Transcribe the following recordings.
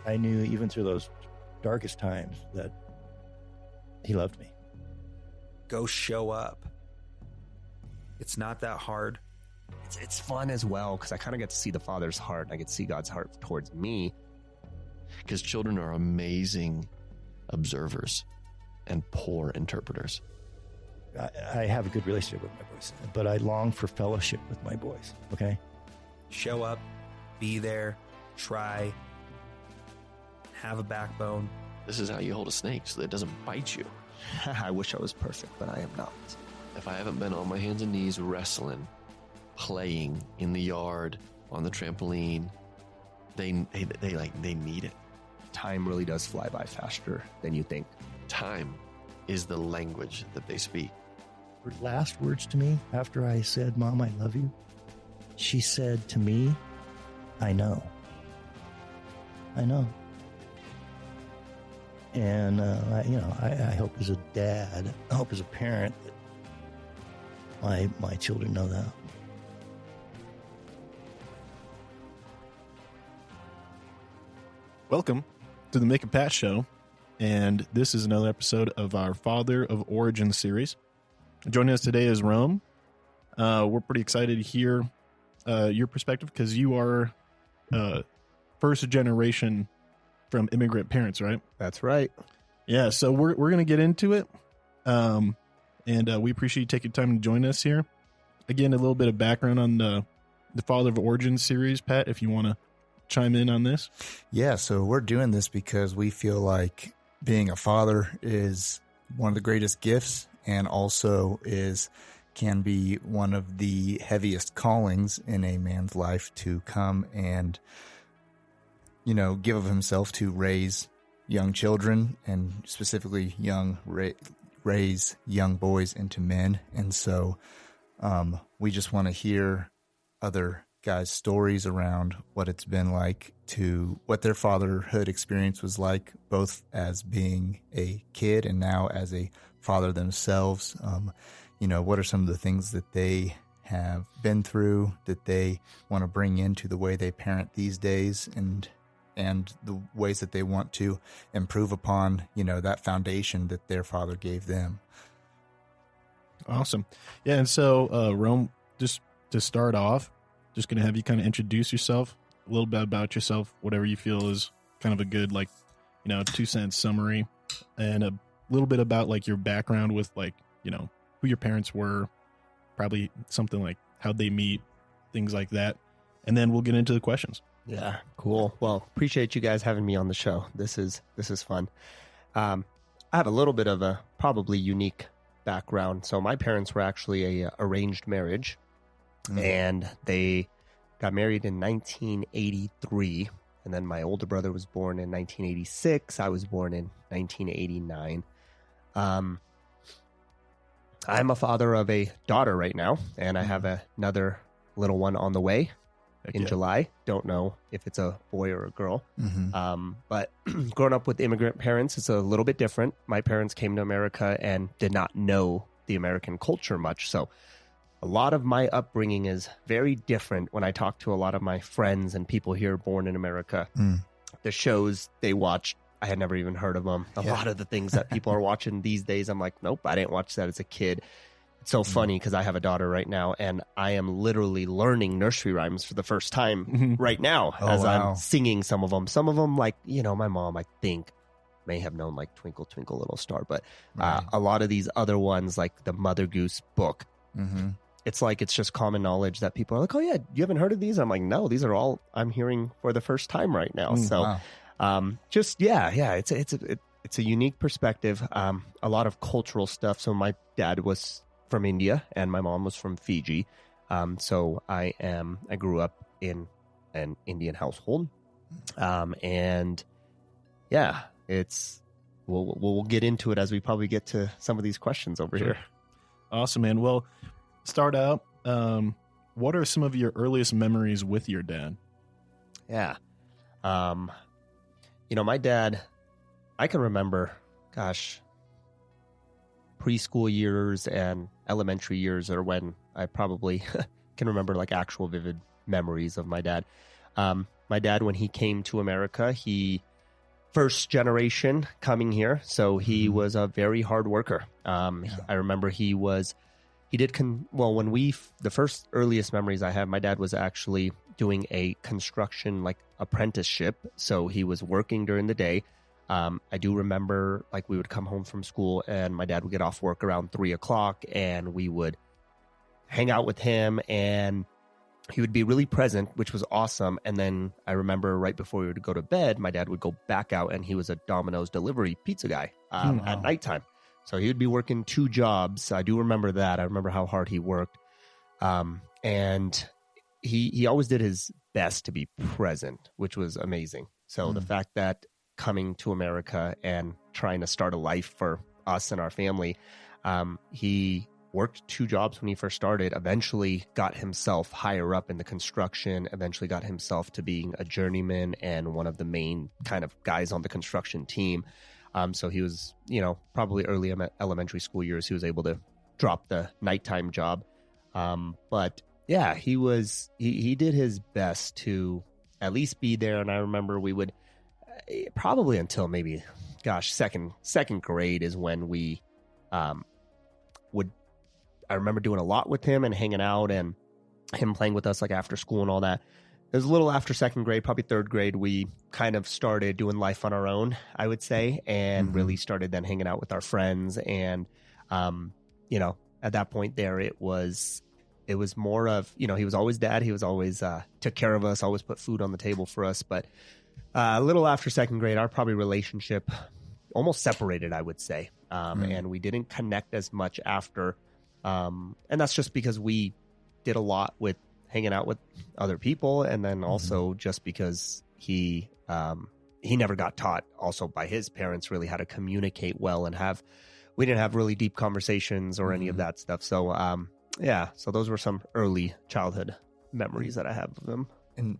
I knew even through those darkest times that he loved me. Go show up. It's not that hard. It's fun as well because I kind of get to see the Father's heart. And I get to see God's heart towards me. Because children are amazing observers and poor interpreters. I have a good relationship with my boys, but I long for fellowship with my boys, okay? Show up, be there, try, have a backbone. This is how you hold a snake so that it doesn't bite you. I wish I was perfect, but I am not. If I haven't been on my hands and knees wrestling, playing in the yard, on the trampoline, they need it. Time really does fly by faster than you think. Time is the language that they speak. Her last words to me after I said, "Mom, I love you," she said to me, "I know. I know." And, I hope as a dad, I hope as a parent that my children know that. Welcome to the Mick Pat Show, and this is another episode of our Father of Origin series. Joining us today is Rome. We're pretty excited to hear your perspective because you are first generation from immigrant parents, right? That's right. Yeah, so we're going to get into it, and we appreciate you taking time to join us here. Again, a little bit of background on the Father of Origin series, Pat, if you want to chime in on this. Yeah, so we're doing this because we feel like being a father is one of the greatest gifts and also can be one of the heaviest callings in a man's life to come and, give of himself to raise young children and specifically raise young boys into men. And so we just want to hear other guys' stories around what it's been like what their fatherhood experience was like, both as being a kid and now as a father themselves. What are some of the things that they have been through that they want to bring into the way they parent these days and the ways that they want to improve upon, that foundation that their father gave them. Awesome. Yeah, and so, Rome, just to start off, just going to have you kind of introduce yourself, a little bit about yourself, whatever you feel is kind of a good, 2-sentence summary, and a little bit about, your background with, who your parents were, probably something like how'd they meet, things like that. And then we'll get into the questions. Yeah, cool. Well, appreciate you guys having me on the show. This is fun. I have a little bit of a probably unique background. So my parents were actually a arranged marriage. And they got married in 1983. And then my older brother was born in 1986. I was born in 1989. I'm a father of a daughter right now, and I have another little one on the way in July. Don't know if it's a boy or a girl. But growing up with immigrant parents, it's a little bit different. My parents came to America and did not know the American culture much. So a lot of my upbringing is very different when I talk to a lot of my friends and people here born in America. The shows they watch, I had never even heard of them. A lot of the things that people are watching these days, I'm like, nope, I didn't watch that as a kid. It's so funny because I have a daughter right now and I am literally learning nursery rhymes for the first time right now I'm singing some of them. Some of them, my mom, I think, may have known Twinkle, Twinkle, Little Star. But a lot of these other ones, like the Mother Goose book, it's it's just common knowledge that people are like, oh yeah, you haven't heard of these? I'm like, no, these are all I'm hearing for the first time right now. It's a unique perspective. A lot of cultural stuff. So my dad was from India and my mom was from Fiji. So I grew up in an Indian household. And yeah, we'll get into it as we probably get to some of these questions over here. Awesome, man. Well, start out. What are some of your earliest memories with your dad? Yeah. My dad, I can remember, preschool years and elementary years are when I probably can remember actual vivid memories of my dad. My dad, when he came to America, he first generation coming here. So he was a very hard worker. I remember the first earliest memories I have, my dad was actually doing a construction like apprenticeship. So he was working during the day. I do remember like we would come home from school and my dad would get off work around 3:00 and we would hang out with him and he would be really present, which was awesome. And then I remember right before we would go to bed, my dad would go back out and he was a Domino's delivery pizza guy at nighttime. So he would be working 2 jobs. I do remember that. I remember how hard he worked. And he always did his best to be present, which was amazing. So the fact that coming to America and trying to start a life for us and our family, he worked 2 jobs when he first started, eventually got himself higher up in the construction, eventually got himself to being a journeyman and one of the main kind of guys on the construction team. So he was, probably early elementary school years, he was able to drop the nighttime job. But yeah, he did his best to at least be there. And I remember we would probably until maybe, second grade is when we I remember doing a lot with him and hanging out and him playing with us like after school and all that. It was a little after second grade, probably third grade, we kind of started doing life on our own, I would say, and really started then hanging out with our friends. And, at that point there, it was more of, he was always dad. He was always took care of us, always put food on the table for us. But a little after second grade, our probably relationship almost separated, I would say. And we didn't connect as much after. And that's just because we did a lot with hanging out with other people. And then also just because he never got taught also by his parents really how to communicate well and we didn't have really deep conversations or any of that stuff. So, so those were some early childhood memories that I have of him. And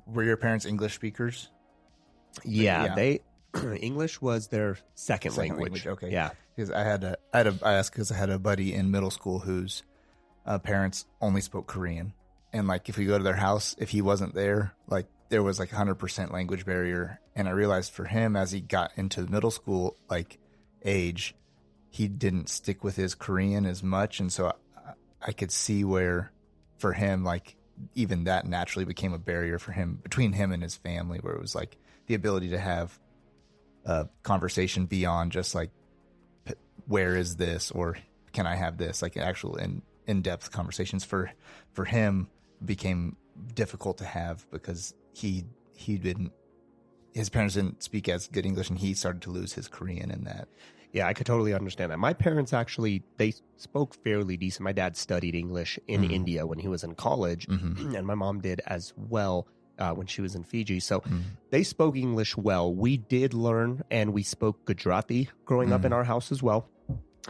were your parents English speakers? Yeah. They, English was their second language. Okay. Yeah. Because I asked because I had a buddy in middle school whose parents only spoke Korean. And like, if we go to their house, if he wasn't there, like there was like 100% language barrier. And I realized for him, as he got into middle school, like age, he didn't stick with his Korean as much. And so I could see where for him, like even that naturally became a barrier for him between him and his family, where it was like the ability to have a conversation beyond just like, where is this, or can I have this? Like actual in-depth conversations for him became difficult to have because his parents didn't speak as good English, and he started to lose his Korean in that. Yeah, I could totally understand that. My parents actually, they spoke fairly decent. My dad studied English in India when he was in college, and my mom did as well when she was in Fiji. So they spoke English well. We did learn, and we spoke Gujarati growing up in our house as well,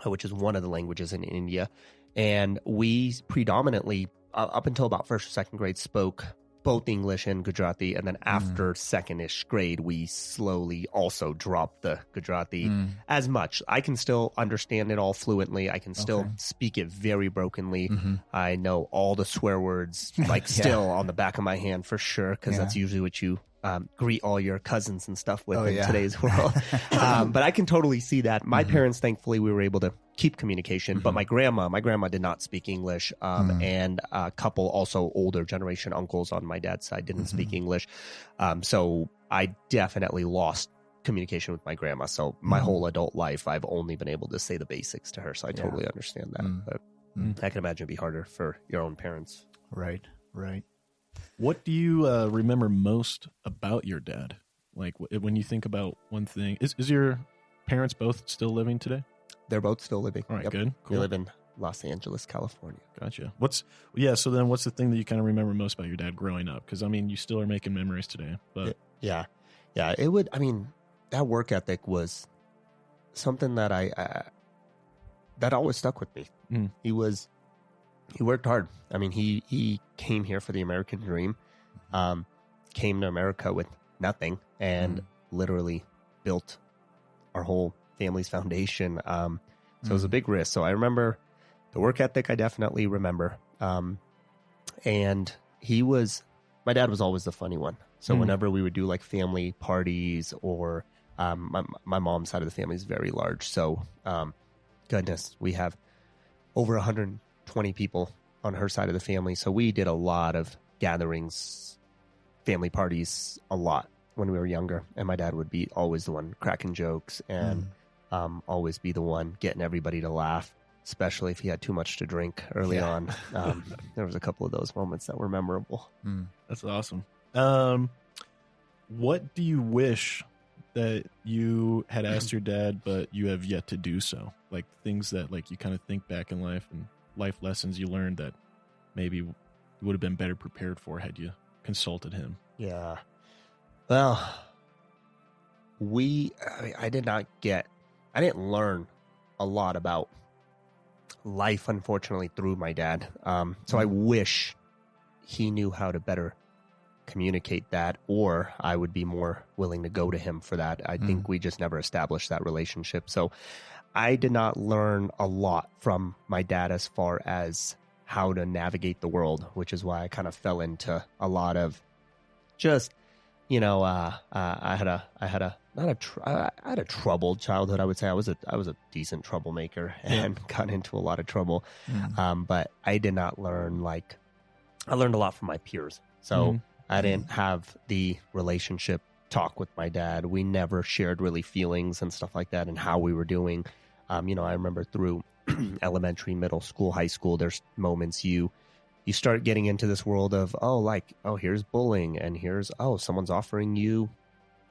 which is one of the languages in India. And we predominantly, up until about first or second grade, spoke both English and Gujarati. And then after second-ish grade, we slowly also dropped the Gujarati as much. I can still understand it all fluently. I can still speak it very brokenly. I know all the swear words, like still on the back of my hand for sure, because that's usually what you greet all your cousins and stuff with in today's world. But I can totally see that. My parents, thankfully, we were able to keep communication, but my grandma did not speak English. And a couple also older generation uncles on my dad's side didn't speak English. So I definitely lost communication with my grandma. So my whole adult life, I've only been able to say the basics to her. So I totally understand that. But I can imagine it'd be harder for your own parents. Right. What do you remember most about your dad? Like when you think about one thing, is your parents both still living today? They're both still living. All right, good. Cool. They live in Los Angeles, California. Gotcha. So then what's the thing that you kind of remember most about your dad growing up? Because, I mean, you still are making memories today. But Yeah, it would, I mean, that work ethic was something that that always stuck with me. He worked hard. I mean, he came here for the American dream, came to America with nothing and literally built our whole family's foundation. So it was a big risk. So I remember the work ethic. I definitely remember. And my dad was always the funny one. So whenever we would do like family parties or my mom's side of the family is very large. So goodness, we have over 120 people on her side of the family. So we did a lot of gatherings, family parties, a lot when we were younger. And my dad would be always the one cracking jokes and always be the one getting everybody to laugh, especially if he had too much to drink early on. There was a couple of those moments that were memorable. That's awesome. What do you wish that you had asked your dad, but you have yet to do so? Like things that like you kind of think back in life and life lessons you learned that maybe you would have been better prepared for had you consulted him. Yeah. Well, I didn't learn a lot about life, unfortunately, through my dad. So I wish he knew how to better communicate that, or I would be more willing to go to him for that. I think we just never established that relationship. So I did not learn a lot from my dad as far as how to navigate the world, which is why I kind of fell into a lot of just, I had a troubled childhood. I would say I was a decent troublemaker and got into a lot of trouble. But I did not learn I learned a lot from my peers. So I didn't have the relationship talk with my dad. We never shared really feelings and stuff like that and how we were doing. I remember through elementary, middle school, high school, there's moments you start getting into this world of, here's bullying and here's, someone's offering you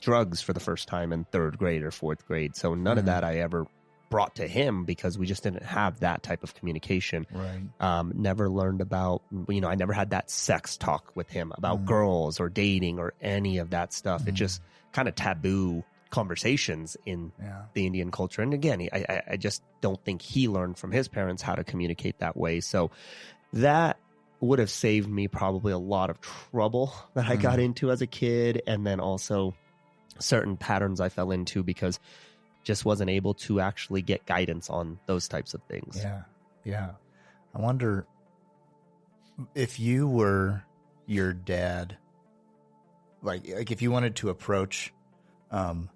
drugs for the first time in 3rd grade or 4th grade. So none of that I ever brought to him because we just didn't have that type of communication. Right. Never learned about, I never had that sex talk with him about girls or dating or any of that stuff. It just kind of taboo conversations in the Indian culture. And again, I just don't think he learned from his parents how to communicate that way. So that would have saved me probably a lot of trouble that I got into as a kid. And then also certain patterns I fell into because just wasn't able to actually get guidance on those types of things. Yeah. I wonder if you were your dad, like if you wanted to approach, 10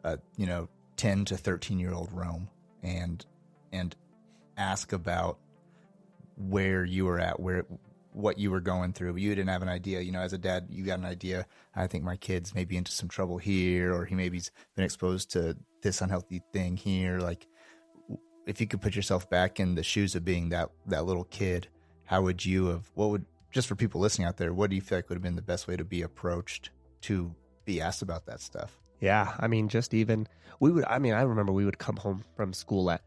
to 13-year-old Rome and ask about where you were at, what you were going through. You didn't have an idea, as a dad, you got an idea. I think my kid's maybe into some trouble here, or he maybe's been exposed to this unhealthy thing here. Like, if you could put yourself back in the shoes of being that little kid, how would you have, just for people listening out there, what do you feel like would have been the best way to be approached to be asked about that stuff? Yeah. I remember we would come home from school at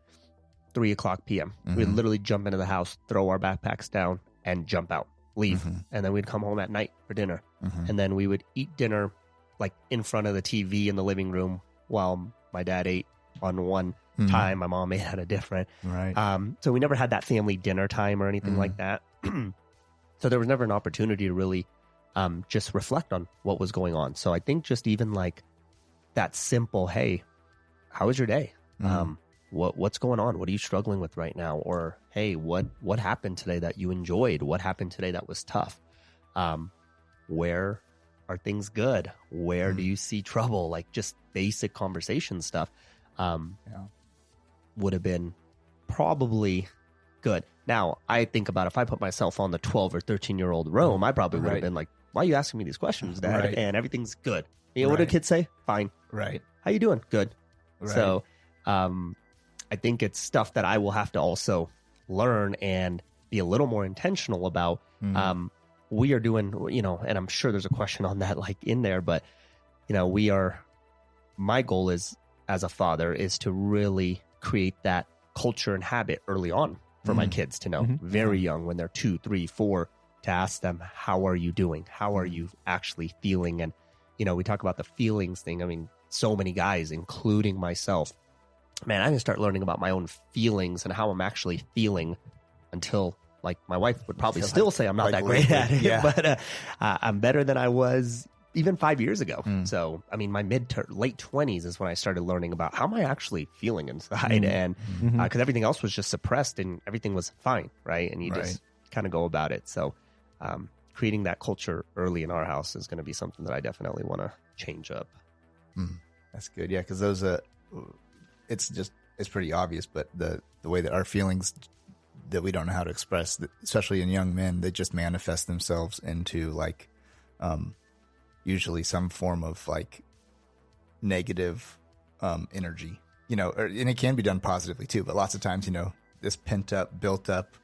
3:00 p.m. We'd literally jump into the house, throw our backpacks down and jump out, leave. And then we'd come home at night for dinner. And then we would eat dinner like in front of the TV in the living room while my dad ate on one time. My mom ate at a different. Right. So we never had that family dinner time or anything like that. So there was never an opportunity to really just reflect on what was going on. So I think just even like that simple, hey, how was your day? What's going on? What are you struggling with right now? Or, hey, what happened today that you enjoyed? What happened today that was tough? Where are things good? Where do you see trouble? Like just basic conversation stuff would have been probably good. Now, I think about if I put myself on the 12 or 13-year-old Rome, I probably would have been like, why are you asking me these questions, Dad? Right. And everything's good. What do kids say? Fine. Right. How you doing? Good. Right. So I think it's stuff that I will have to also learn and be a little more intentional about. We are doing, and I'm sure there's a question on that like in there, but my goal is as a father is to really create that culture and habit early on for my kids to know very young when they're 2, 3, 4, to ask them, how are you doing? How are you actually feeling? And, we talk about the feelings thing. I mean, so many guys, including myself, man, I didn't start learning about my own feelings and how I'm actually feeling until like my wife would probably still say I'm not that great at it, but I'm better than I was even 5 years ago. So, I mean, my late 20s is when I started learning about how am I actually feeling inside, and because everything else was just suppressed and everything was fine, right? And you just kind of go about it. So, creating that culture early in our house is going to be something that I definitely want to change up. That's good. Yeah, because those it's pretty obvious, but the way that our feelings that we don't know how to express, especially in young men, they just manifest themselves into like usually some form of like negative energy, and it can be done positively too, but lots of times, this pent up, built up,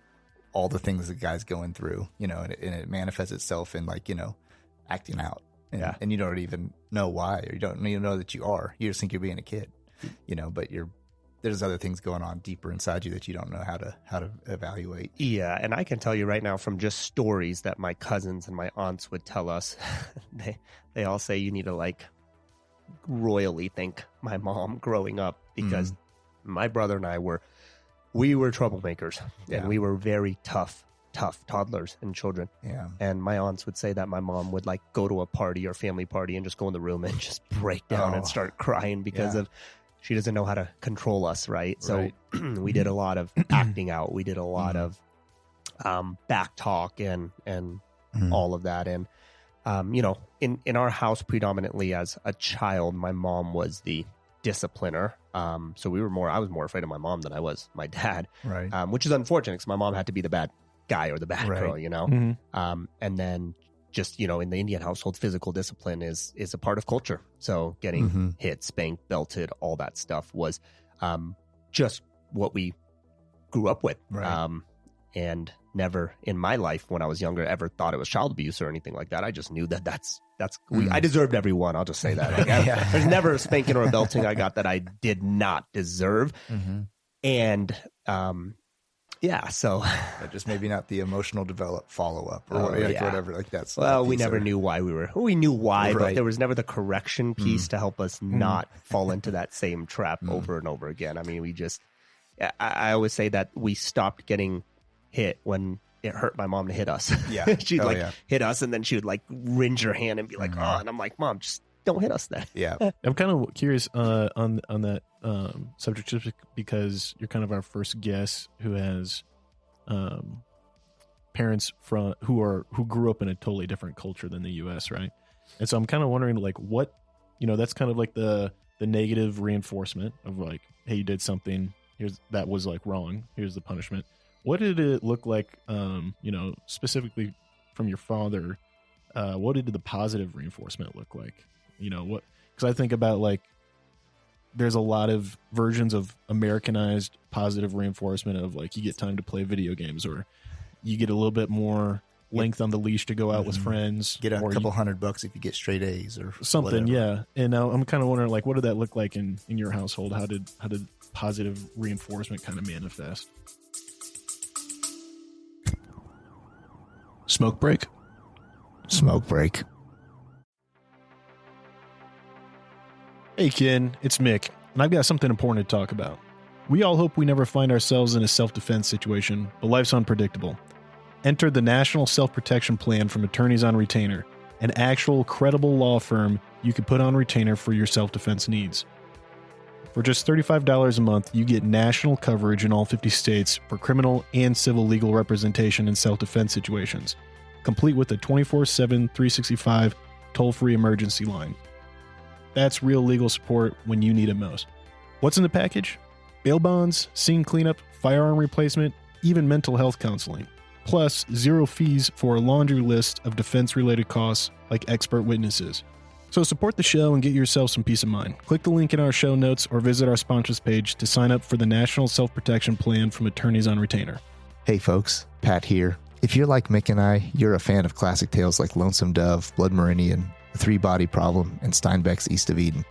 all the things the guy's going through, and it manifests itself in like, acting out. And you don't even know why, or you don't even know that you are. You just think you're being a kid, but there's other things going on deeper inside you that you don't know how to evaluate. Yeah, and I can tell you right now from just stories that my cousins and my aunts would tell us, they all say you need to like royally thank my mom growing up, because my brother and I were troublemakers, and we were very tough toddlers and children. Yeah. And my aunts would say that my mom would like go to a party or family party and just go in the room and just break down and start crying because of she doesn't know how to control us, right? So we did a lot of acting out. We did a lot of back talk and all of that. And in our house, predominantly as a child, my mom was the discipliner. So I was more afraid of my mom than I was my dad, right? Which is unfortunate because my mom had to be the bad guy or the bad girl, and then just, in the Indian household, physical discipline is a part of culture. So getting hit, spanked, belted, all that stuff was just what we grew up with. Right. And never in my life when I was younger ever thought it was child abuse or anything like that. I just knew that I deserved every one. I'll just say that. Like, there's never a spanking or a belting I got that I did not deserve. And so but just maybe not the emotional follow up or whatever. Like that's we never knew why we knew why, but there was never the correction piece to help us not fall into that same trap over and over again. I mean, I always say that we stopped getting hit when it hurt my mom to hit us. Yeah. She'd hit us, and then she would like wringe her hand and be like, oh, and I'm like, Mom, just don't hit us then. Yeah. I'm kind of curious on that subject, just because you're kind of our first guest who has parents who grew up in a totally different culture than the U.S., right? And so I'm kind of wondering, like, what, that's kind of like the negative reinforcement of like, hey, you did something, that was like wrong, here's the punishment. What did it look like, specifically from your father? What did the positive reinforcement look like? Because I think about like, there's a lot of versions of Americanized positive reinforcement of like, you get time to play video games, or you get a little bit more length on the leash to go out with friends. Get a couple $100 if you get straight A's or something. Whatever. Yeah. And now I'm kind of wondering, like, what did that look like in your household? How did positive reinforcement kind of manifest? Smoke break. Hey, Ken, it's Mick, and I've got something important to talk about. We all hope we never find ourselves in a self-defense situation, but life's unpredictable. Enter the National Self-Protection Plan from Attorneys on Retainer, an actual credible law firm you can put on retainer for your self-defense needs. For just $35 a month, you get national coverage in all 50 states for criminal and civil legal representation in self-defense situations, complete with a 24/7, 365 toll-free emergency line. That's real legal support when you need it most. What's in the package? Bail bonds, scene cleanup, firearm replacement, even mental health counseling. Plus, 0 fees for a laundry list of defense-related costs like expert witnesses. So support the show and get yourself some peace of mind. Click the link in our show notes or visit our sponsors page to sign up for the National Self-Protection Plan from Attorneys on Retainer. Hey folks, Pat here. If you're like Mick and I, you're a fan of classic tales like Lonesome Dove, Blood Meridian, The Three-Body Problem, and Steinbeck's East of Eden.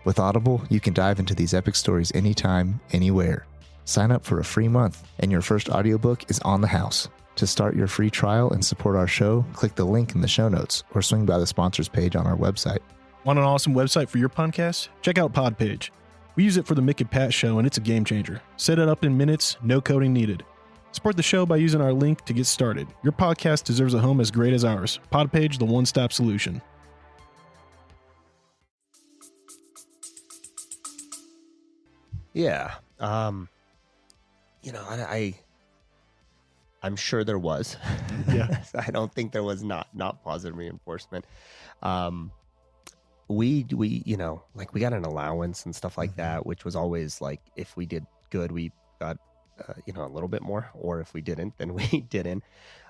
With Audible, you can dive into these epic stories anytime, anywhere. Sign up for a free month, and your first audiobook is on the house. To start your free trial and support our show, click the link in the show notes or swing by the sponsors page on our website. Want an awesome website for your podcast? Check out Podpage. We use it for the Mick Pat Show, and it's a game changer. Set it up in minutes, no coding needed. Support the show by using our link to get started. Your podcast deserves a home as great as ours. Podpage, the one-stop solution. Yeah. I'm sure there was. Yeah. I don't think there was not positive reinforcement. We you know, like we got an allowance and stuff like that, which was always like, if we did good, we got you know, a little bit more, or if we didn't, then we didn't.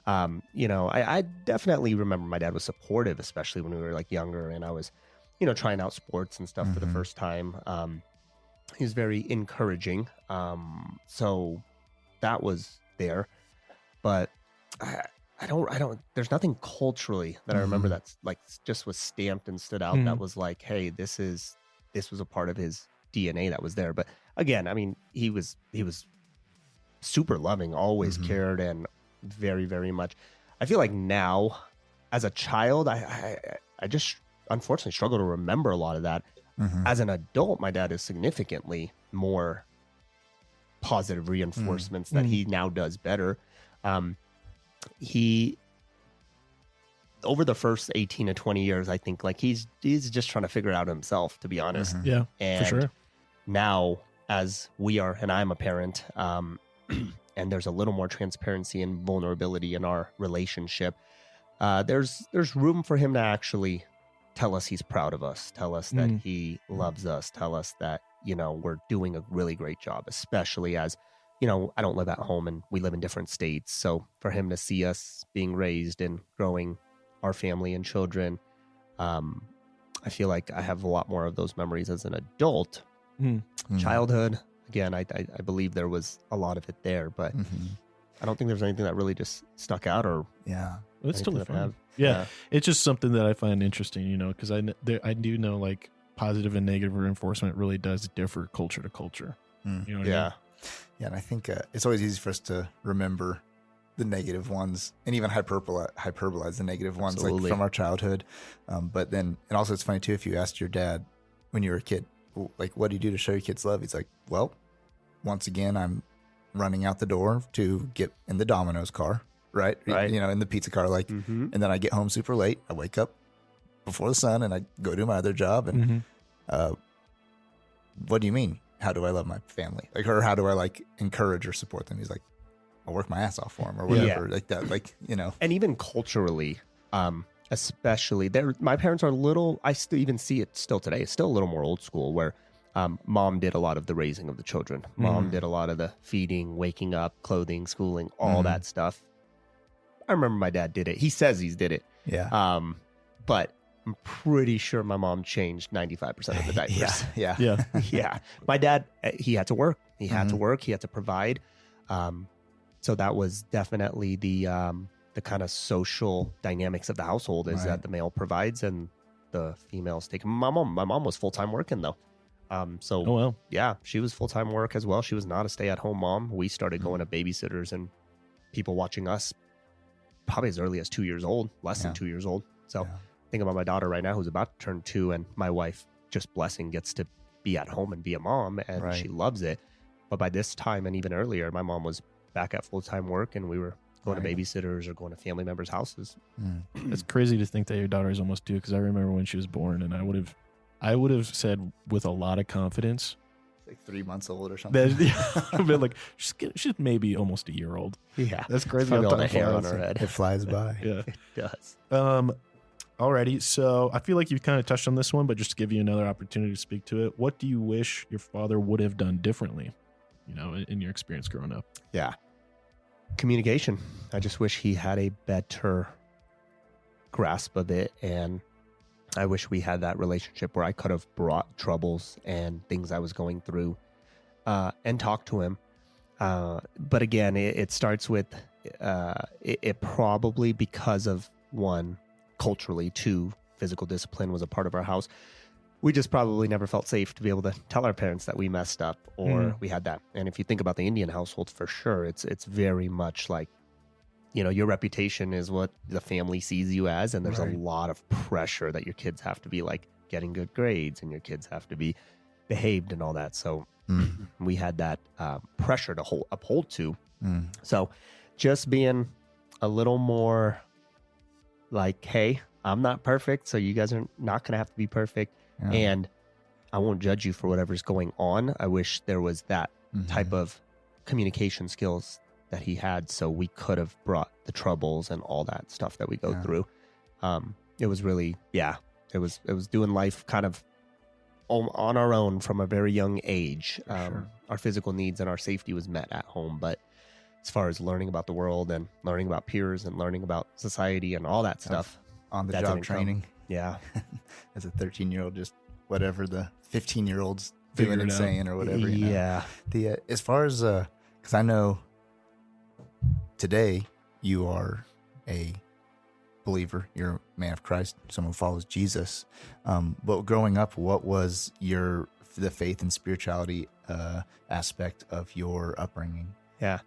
You know, I definitely remember my dad was supportive, especially when we were like younger and I was, you know, trying out sports and stuff for the first time. He was very encouraging. So that was there, but I don't, there's nothing culturally that I remember that's like just was stamped and stood out that was like, hey, this was a part of his DNA that was there. But again, I mean, he was super loving, always cared, and very, very much. I feel like now as a child, I just unfortunately struggle to remember a lot of that. As an adult, my dad is significantly more positive reinforcements that he now does better. He, over the first 18 to 20 years, I think like he's just trying to figure it out himself, to be honest. Yeah, and for sure. Now, as we are, and I'm a parent, and there's a little more transparency and vulnerability in our relationship, there's room for him to actually tell us he's proud of us, tell us that he loves us, tell us that, you know, we're doing a really great job, especially as, you know, I don't live at home and we live in different states. So for him to see us being raised and growing our family and children, I feel like I have a lot more of those memories as an adult. Childhood, again, I believe there was a lot of it there, but I don't think there's anything that really just stuck out or It's still anything that I fun. have. Yeah, it's just something that I find interesting, you know, because I do know like positive and negative reinforcement really does differ culture to culture. You know what I mean? Yeah, and I think it's always easy for us to remember the negative ones and even hyperbolize the negative ones, Absolutely. like from our childhood. But then, and also it's funny too, if you asked your dad when you were a kid, like, what do you do to show your kids love? He's like, well, once again, I'm running out the door to get in the Domino's car, right? You know, in the pizza car, like, and then I get home super late. I wake up before the sun and I go do my other job. And what do you mean? How do I love my family? Like, or how do I like encourage or support them? He's like, I'll work my ass off for him or whatever, like that. Like, you know, And even culturally, especially my parents are a little, I still even see it still today. It's still a little more old school where mom did a lot of the raising of the children. Mom did a lot of the feeding, waking up, clothing, schooling, all that stuff. I remember my dad did it. He says he's did it. yeah. But I'm pretty sure my mom changed 95% of the diapers. Yeah. Yeah. My dad, he had to work. He had to work. He had to provide. So that was definitely the kind of social dynamics of the household is that the male provides and the females take. My mom was full-time working though. So Oh, well. yeah, she was full-time work as well. She was not a stay-at-home mom. We started going to babysitters and people watching us probably as early as 2 years old, less than 2 years old. So think about my daughter right now who's about to turn 2, and my wife, just blessing, gets to be at home and be a mom, and she loves it. But by this time and even earlier, my mom was back at full-time work and we were going to babysitters or going to family members' houses. It's crazy to think that your daughter is almost 2, because I remember when she was born and I would have said with a lot of confidence, Like 3 months old or something. I've been like, she's maybe almost a year old. Yeah. That's crazy. Probably how all the time hair on flies. her head. It flies by. Yeah. It does. Alrighty. So I feel like you've kind of touched on this one, but just to give you another opportunity to speak to it, what do you wish your father would have done differently, you know, in your experience growing up? Yeah. Communication. I just wish he had a better grasp of it. And I wish we had that relationship where I could have brought troubles and things I was going through and talked to him. But again, it starts with it probably because of, 1, culturally, 2, physical discipline was a part of our house. We just probably never felt safe to be able to tell our parents that we messed up or we had that. And if you think about the Indian household, for sure, it's very much like, you know, your reputation is what the family sees you as. And there's a lot of pressure that your kids have to be like getting good grades and your kids have to be behaved and all that. So we had that pressure to uphold to. So just being a little more like, hey, I'm not perfect, so you guys are not going to have to be perfect. And I won't judge you for whatever's going on. I wish there was that type of communication skills that he had, so we could have brought the troubles and all that stuff that we go through. It was really, it was doing life kind of on our own from a very young age. Our physical needs and our safety was met at home, but as far as learning about the world and learning about peers and learning about society and all that stuff, on the job training. Yeah. As a 13-year-old, just whatever the 15-year-old's doing and saying or whatever. Yeah. As far as, because I know today you are a believer, you're a man of Christ, someone who follows Jesus. But growing up, what was the faith and spirituality aspect of your upbringing? Yeah.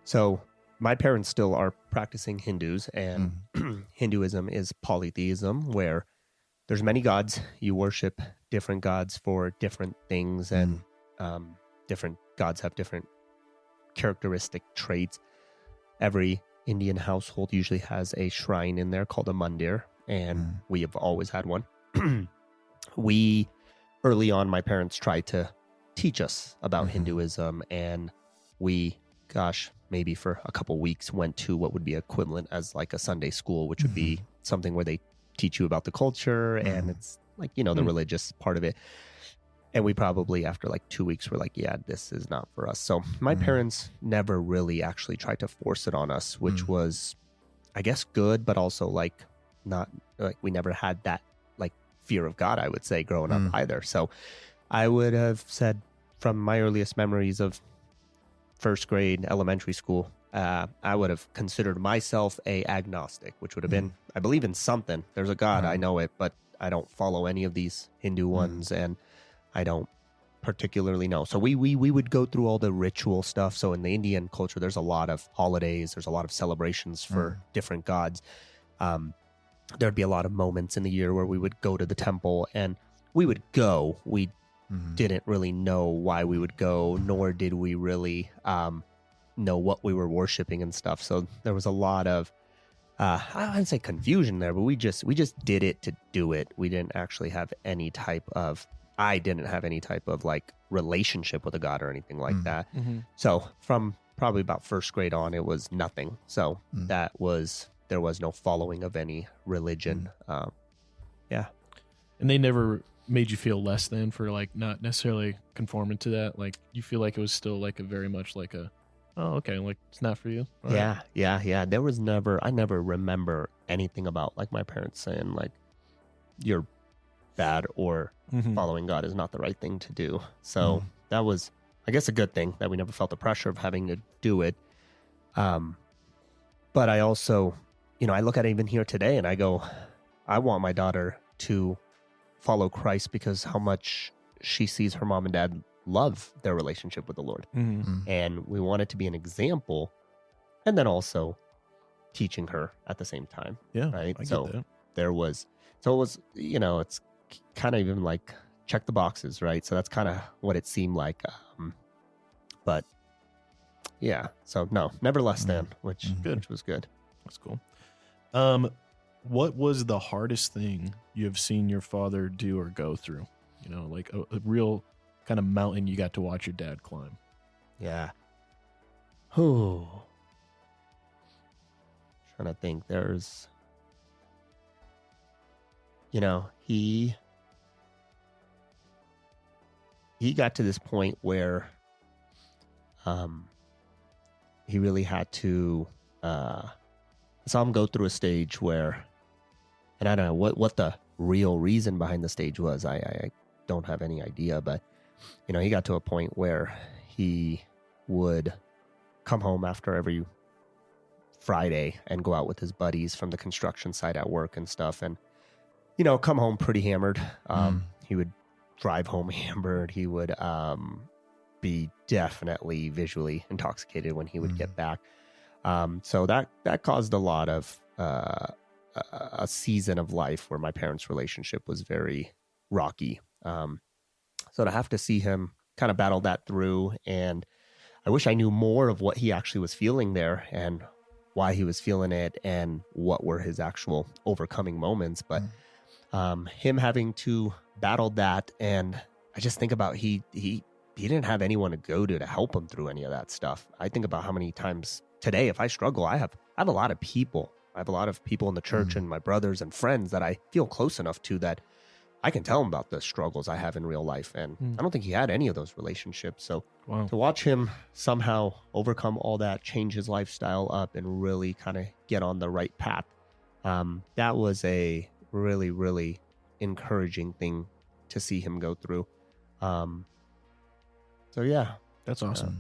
So my parents still are practicing Hindus, and Hinduism is polytheism, where there's many gods. You worship different gods for different things, and different gods have different characteristic traits. Every Indian household usually has a shrine in there called a mandir, and we have always had one. Early on, my parents tried to teach us about Hinduism, and we, maybe for a couple weeks went to what would be equivalent as like a Sunday school, which would be something where they teach you about the culture and it's like, the religious part of it. And we probably, after like 2 weeks, were like, yeah, this is not for us. So my parents never really actually tried to force it on us, which was, I guess, good, but also like not like we never had that like fear of God, I would say, growing up either. So I would have said from my earliest memories of first grade, elementary school, I would have considered myself a agnostic, which would have been, I believe in something. There's a God, I know it, but I don't follow any of these Hindu ones, and I don't particularly know. So we would go through all the ritual stuff. So in the Indian culture, there's a lot of holidays. There's a lot of celebrations for different gods. There'd be a lot of moments in the year where we would go to the temple, and we would go. We didn't really know why we would go, nor did we really know what we were worshiping and stuff. So there was a lot of, I wouldn't say confusion there, but we just did it to do it. We didn't actually have any type of, I didn't have any type of like relationship with a God or anything like that. So from probably about first grade on, it was nothing. So there was no following of any religion. Yeah. And they never made you feel less than for like not necessarily conforming to that? Like you feel like it was still like a very much like a, oh, okay, like it's not for you? All right. Yeah. There was I never remember anything about like my parents saying like you're bad or following God is not the right thing to do. So that was, I guess, a good thing that we never felt the pressure of having to do it. But I also, I look at it even here today and I go, I want my daughter to follow Christ because how much she sees her mom and dad love their relationship with the Lord. And we want it to be an example and then also teaching her at the same time. Yeah. Right. I So get that. it was, it's kind of even like check the boxes, right? So that's kind of what it seemed like. But yeah, so no, never less than, which was good. That's cool. What was the hardest thing you have seen your father do or go through? Like a real kind of mountain you got to watch your dad climb. Yeah. Trying to think. There's, he got to this point where he really had to, I saw him go through a stage where, and I don't know what the real reason behind the stage was. I don't have any idea, but he got to a point where he would come home after every Friday and go out with his buddies from the construction site at work and stuff, and come home pretty hammered. He would drive home hammered. He would be definitely visually intoxicated when he would get back. So that caused a lot of a season of life where my parents' relationship was very rocky. So to have to see him kind of battle that through, and I wish I knew more of what he actually was feeling there and why he was feeling it and what were his actual overcoming moments. But him having to battle that, and I just think about he didn't have anyone to go to help him through any of that stuff. I think about how many times today, if I struggle, I have a lot of people. I have a lot of people in the church and my brothers and friends that I feel close enough to that I can tell him about the struggles I have in real life. And I don't think he had any of those relationships. So to watch him somehow overcome all that, change his lifestyle up, and really kind of get on the right path, that was a really, really encouraging thing to see him go through. So yeah, that's awesome.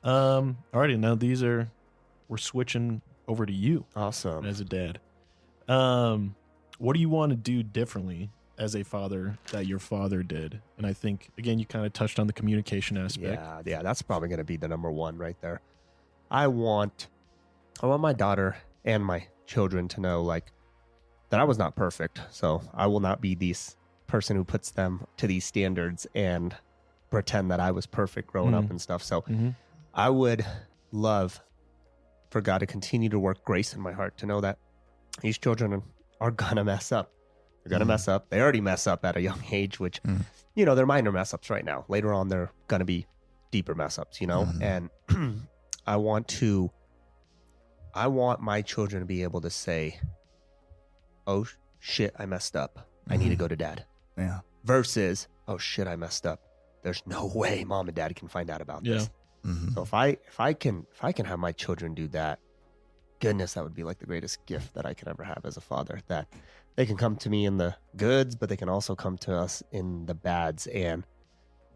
Alrighty, now we're switching over to you. Awesome. As a dad. What do you want to do differently as a father that your father did? And I think, again, you kind of touched on the communication aspect. Yeah, that's probably going to be the number one right there. I want my daughter and my children to know, like, that I was not perfect. So I will not be this person who puts them to these standards and pretend that I was perfect growing up and stuff. So I would love for God to continue to work grace in my heart, to know that these children are going to mess up. They're going to mess up. They already mess up at a young age, which, they're minor mess ups right now. Later on, they're going to be deeper mess ups, and I want my children to be able to say, oh shit, I messed up. I need to go to dad. Yeah. Versus, oh shit, I messed up. There's no way mom and dad can find out about this. So if I can have my children do that, goodness, that would be like the greatest gift that I could ever have as a father, that they can come to me in the goods, but they can also come to us in the bads, and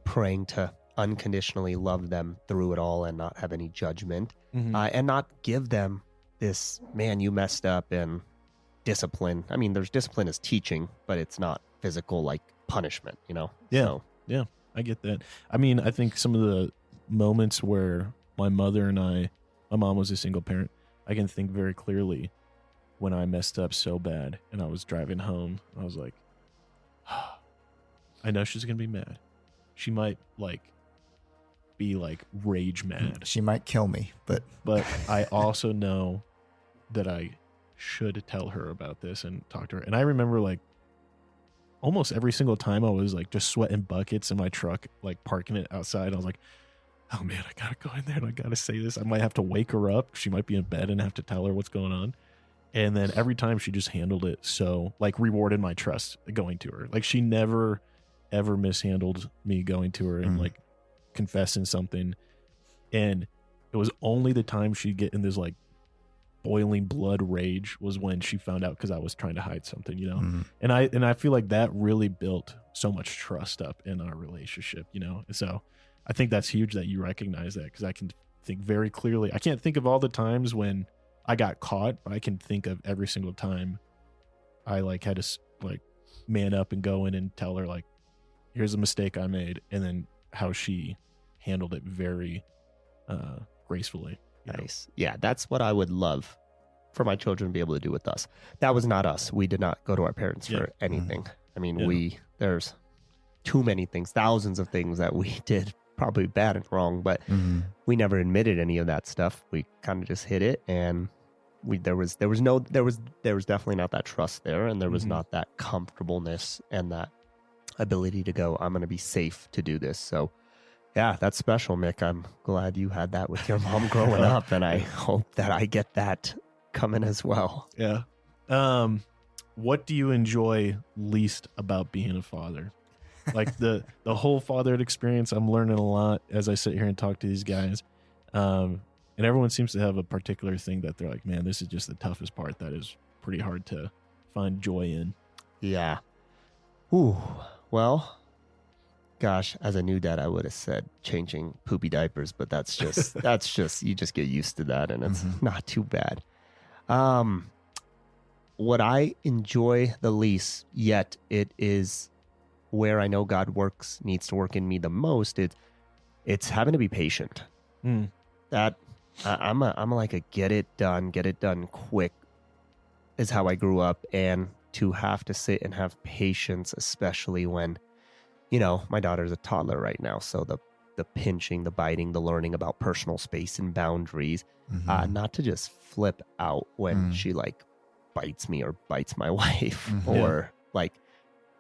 praying to unconditionally love them through it all and not have any judgment, and not give them this, man, you messed up, and discipline. I mean, there's discipline as teaching, but it's not physical like punishment, Yeah. So. Yeah, I get that. I mean, I think some of the moments where my mom was a single parent, I can think very clearly when I messed up so bad and I was driving home. I was like, I know she's going to be mad. She might be rage mad. She might kill me, but I also know that I should tell her about this and talk to her. And I remember almost every single time I was just sweating buckets in my truck, parking it outside. I was like, oh man, I gotta go in there and I gotta say this. I might have to wake her up. She might be in bed and have to tell her what's going on. And then every time she just handled it so, rewarded my trust going to her. She never ever mishandled me going to her and confessing something. And it was only the time she'd get in this boiling blood rage was when she found out, because I was trying to hide something, And I feel like that really built so much trust up in our relationship, And so I think that's huge that you recognize that, because I can think very clearly. I can't think of all the times when I got caught, but I can think of every single time I had to man up and go in and tell her here's a mistake I made, and then how she handled it very gracefully. Nice. Yeah, that's what I would love for my children to be able to do with us. That was not us. We did not go to our parents for anything. I mean, there's too many things, thousands of things that we did probably bad and wrong, but we never admitted any of that stuff. We kind of just hid it, and there was definitely not that trust there, and there was not that comfortableness and that ability to go, I'm going to be safe to do this. So yeah, that's special, Mick. I'm glad you had that with your mom growing up, and I hope that I get that coming as well. Yeah. What do you enjoy least about being a father? The whole fatherhood experience, I'm learning a lot as I sit here and talk to these guys. And everyone seems to have a particular thing that they're like, man, this is just the toughest part that is pretty hard to find joy in. Yeah. Ooh. Well, gosh, as a new dad, I would have said changing poopy diapers, but that's just you just get used to that, and it's not too bad. What I enjoy the least, yet it is where I know God needs to work in me the most. It's having to be patient. That I'm like a get it done quick is how I grew up, and to have to sit and have patience, especially when, my daughter's a toddler right now. So the pinching, the biting, the learning about personal space and boundaries, not to just flip out when she bites me or bites my wife or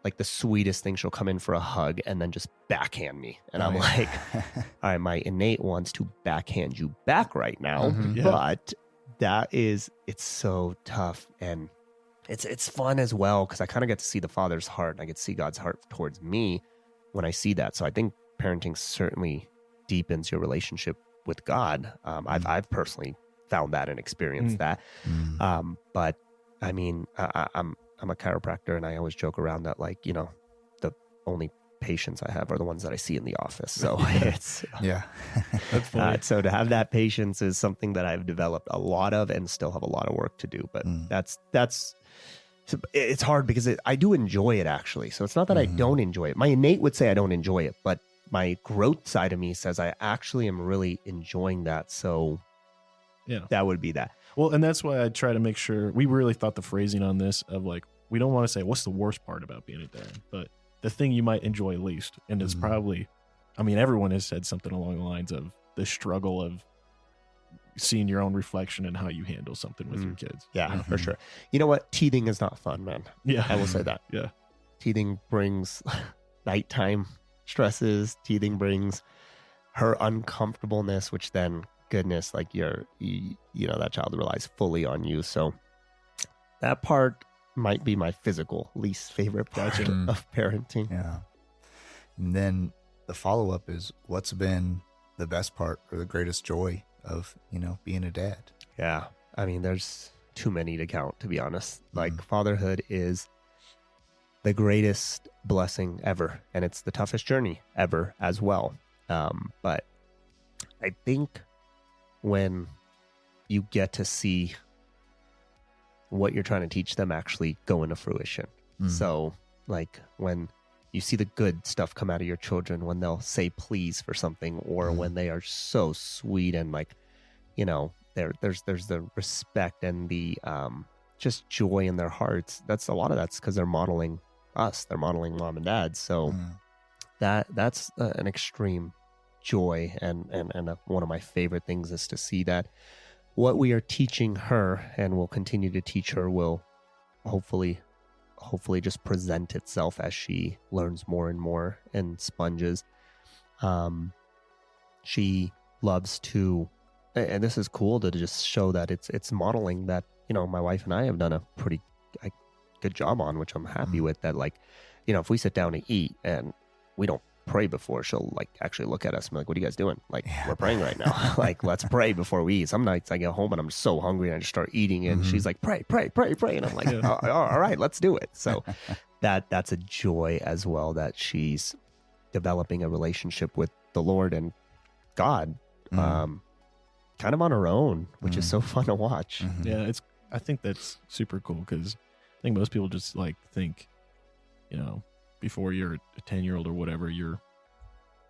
like the sweetest thing. She'll come in for a hug and then just backhand me. And I'm like, all right, my innate wants to backhand you back right now. But it's so tough. And it's fun as well, because I kind of get to see the Father's heart, and I get to see God's heart towards me when I see that. So I think parenting certainly deepens your relationship with God. I've personally found that and experienced that. But I mean, I'm a chiropractor, and I always joke around that, like, you know, the only patients I have are the ones that I see in the office. So it's That's funny. so to have that patience is something that I've developed a lot of, and still have a lot of work to do. But it's hard because I do enjoy it, actually. So it's not that I don't enjoy it. My innate would say I don't enjoy it, but my growth side of me says I actually am really enjoying that. So that would be that. Well, and that's why I try to make sure we really thought the phrasing on this of like, we don't want to say what's the worst part about being a dad, but the thing you might enjoy least. And it's probably, I mean, everyone has said something along the lines of the struggle of seeing your own reflection and how you handle something with your kids. Yeah, for sure. You know what? Teething is not fun, man. Yeah. I will say that. Yeah. Teething brings nighttime stresses. Teething brings her uncomfortableness, which then, goodness, like you know, that child relies fully on you. So that part might be my physical least favorite part of parenting. Yeah. And then the follow-up is, what's been the best part or the greatest joy of, you know, being a dad? Yeah. I mean, there's too many to count, to be honest. Like, fatherhood is the greatest blessing ever, and it's the toughest journey ever as well. But I think when you get to see what you're trying to teach them actually go into fruition. So, like, when you see the good stuff come out of your children, when they'll say please for something, or when they are so sweet and, like, you know, there's the respect and the just joy in their hearts. That's because they're modeling us. They're modeling mom and dad. So that's an extreme joy, and one of my favorite things is to see that what we are teaching her and will continue to teach her will hopefully just present itself as she learns more and more and sponges. She loves to, and this is cool to just show that it's modeling that, you know, my wife and I have done a pretty good job on, which I'm happy with, that, like, you know, if we sit down to eat and we don't pray before, she'll, like, actually look at us and be like, what are you guys doing? Like, we're praying right now. Like, let's pray before we eat. Some nights I get home and I'm so hungry and I just start eating, and she's like, pray. And I'm like, all right, let's do it. So that's a joy as well, that she's developing a relationship with the Lord and God, kind of on her own, which is so fun to watch. Yeah, I think that's super cool, because I think most people just, like, think, you know, before you're a 10-year-old or whatever, you're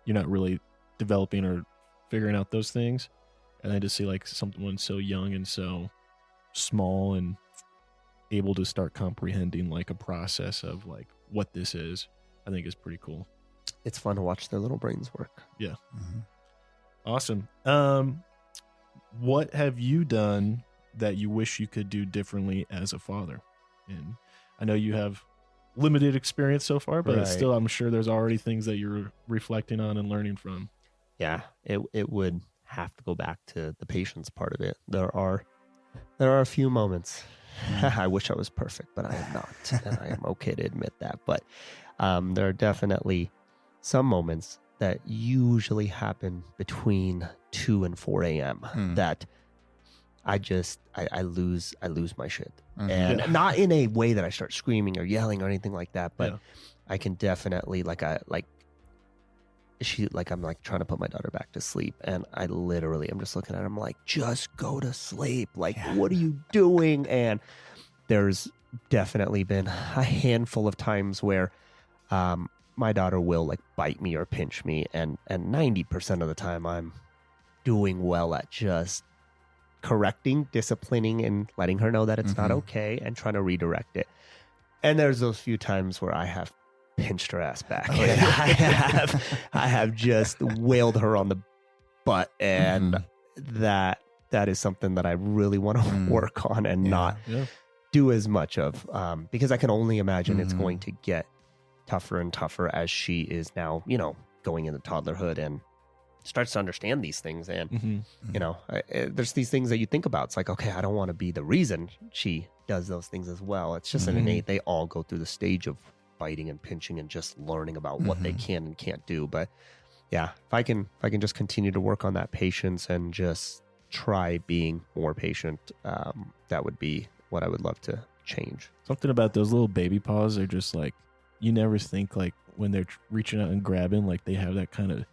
not really developing or figuring out those things. And I just see, like, someone so young and so small and able to start comprehending, like, a process of, like, what this is, I think is pretty cool. It's fun to watch their little brains work. Yeah. Awesome. What have you done that you wish you could do differently as a father? And I know you have limited experience so far, but still, I'm sure there's already things that you're reflecting on and learning from. Yeah, it would have to go back to the patience part of it. There are a few moments. I wish I was perfect, but I am not, and I am okay to admit that. But there are definitely some moments that usually happen between 2 and 4 a.m. that I lose my shit. And not in a way that I start screaming or yelling or anything like that, but I can definitely, I'm like trying to put my daughter back to sleep, and I literally am just looking at her, I'm like, just go to sleep. Like, what are you doing? And there's definitely been a handful of times where my daughter will, like, bite me or pinch me, and 90% of the time I'm doing well at just correcting, disciplining, and letting her know that it's not okay, and trying to redirect it. And there's those few times where I have pinched her ass back. I have just wailed her on the butt, and that is something that I really want to work on and not do as much of, because I can only imagine it's going to get tougher and tougher as she is now, you know, going into toddlerhood and starts to understand these things. And, you know, there's these things that you think about. It's like, okay, I don't want to be the reason she does those things as well. It's just an innate, they all go through the stage of biting and pinching and just learning about what they can and can't do. But yeah, if I can just continue to work on that patience and just try being more patient, that would be what I would love to change. Something about those little baby paws, they're just like, you never think like when they're reaching out and grabbing, like they have that kind of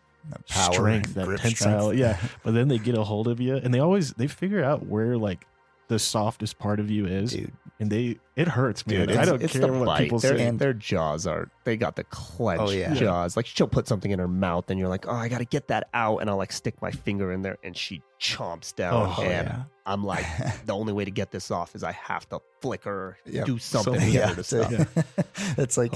power, strength, that tensile. Yeah. But then they get a hold of you and they figure out where like the softest part of you is. Dude. And it hurts, man. Dude, I don't care what people say. And their jaws they got the clenched jaws. Like she'll put something in her mouth and you're like, oh, I got to get that out. And I'll like stick my finger in there and she chomps down. I'm like, the only way to get this off is I have to flick her, do something to get her to stop. It's like,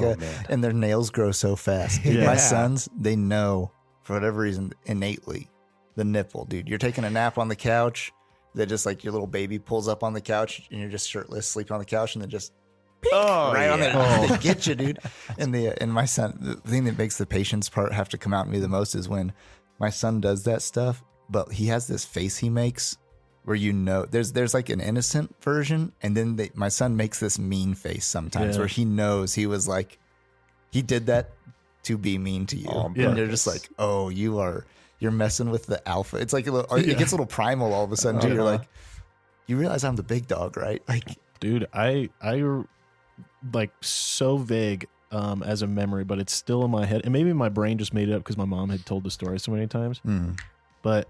and their nails grow so fast. Dude, my sons, they know for whatever reason, innately, the nipple, dude. You're taking a nap on the couch. That just like your little baby pulls up on the couch and you're just shirtless, sleeping on the couch, and then just on there. They get you, dude. And my son, the thing that makes the patience part have to come out in me the most is when my son does that stuff, but he has this face he makes where, you know, there's like an innocent version, and then my son makes this mean face sometimes where he knows he was like, he did that to be mean to you. And you're just like, oh, you're messing with the alpha. It's like it gets a little primal all of a sudden too. You're like, you realize I'm the big dog, right? Like, dude, I like so vague as a memory, but it's still in my head. And maybe my brain just made it up because my mom had told the story so many times. But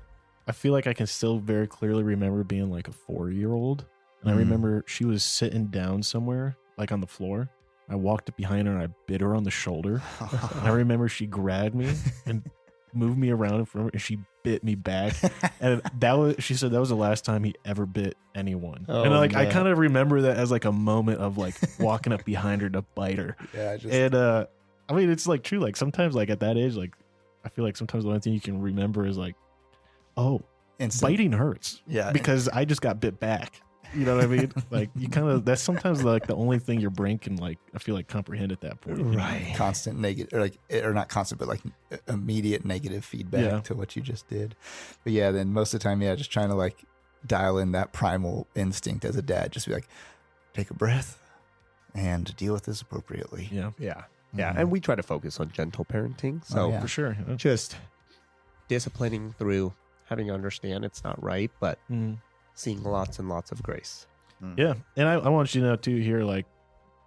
I feel like I can still very clearly remember being like a 4-year-old. And I remember she was sitting down somewhere, like on the floor. I walked up behind her and I bit her on the shoulder. And I remember she grabbed me and moved me around in front of her, and she bit me back. And she said that was the last time he ever bit anyone. And like, man. I kind of remember that as like a moment of like walking up behind her to bite her. I mean, it's like true. Like sometimes like at that age, like I feel like sometimes the only thing you can remember is like, biting hurts. Yeah. Because I just got bit back. You know what I mean? Like you kind of, that's sometimes like the only thing your brain can like, I feel like comprehend at that point. Right. Constant negative, or not constant, but like immediate negative feedback to what you just did. But yeah, then most of the time, just trying to like dial in that primal instinct as a dad, just be like, take a breath and deal with this appropriately. Yeah. And we try to focus on gentle parenting. So for sure. Just disciplining through having to understand it's not right, but seeing lots and lots of grace. Yeah. And I want you to know too here, like,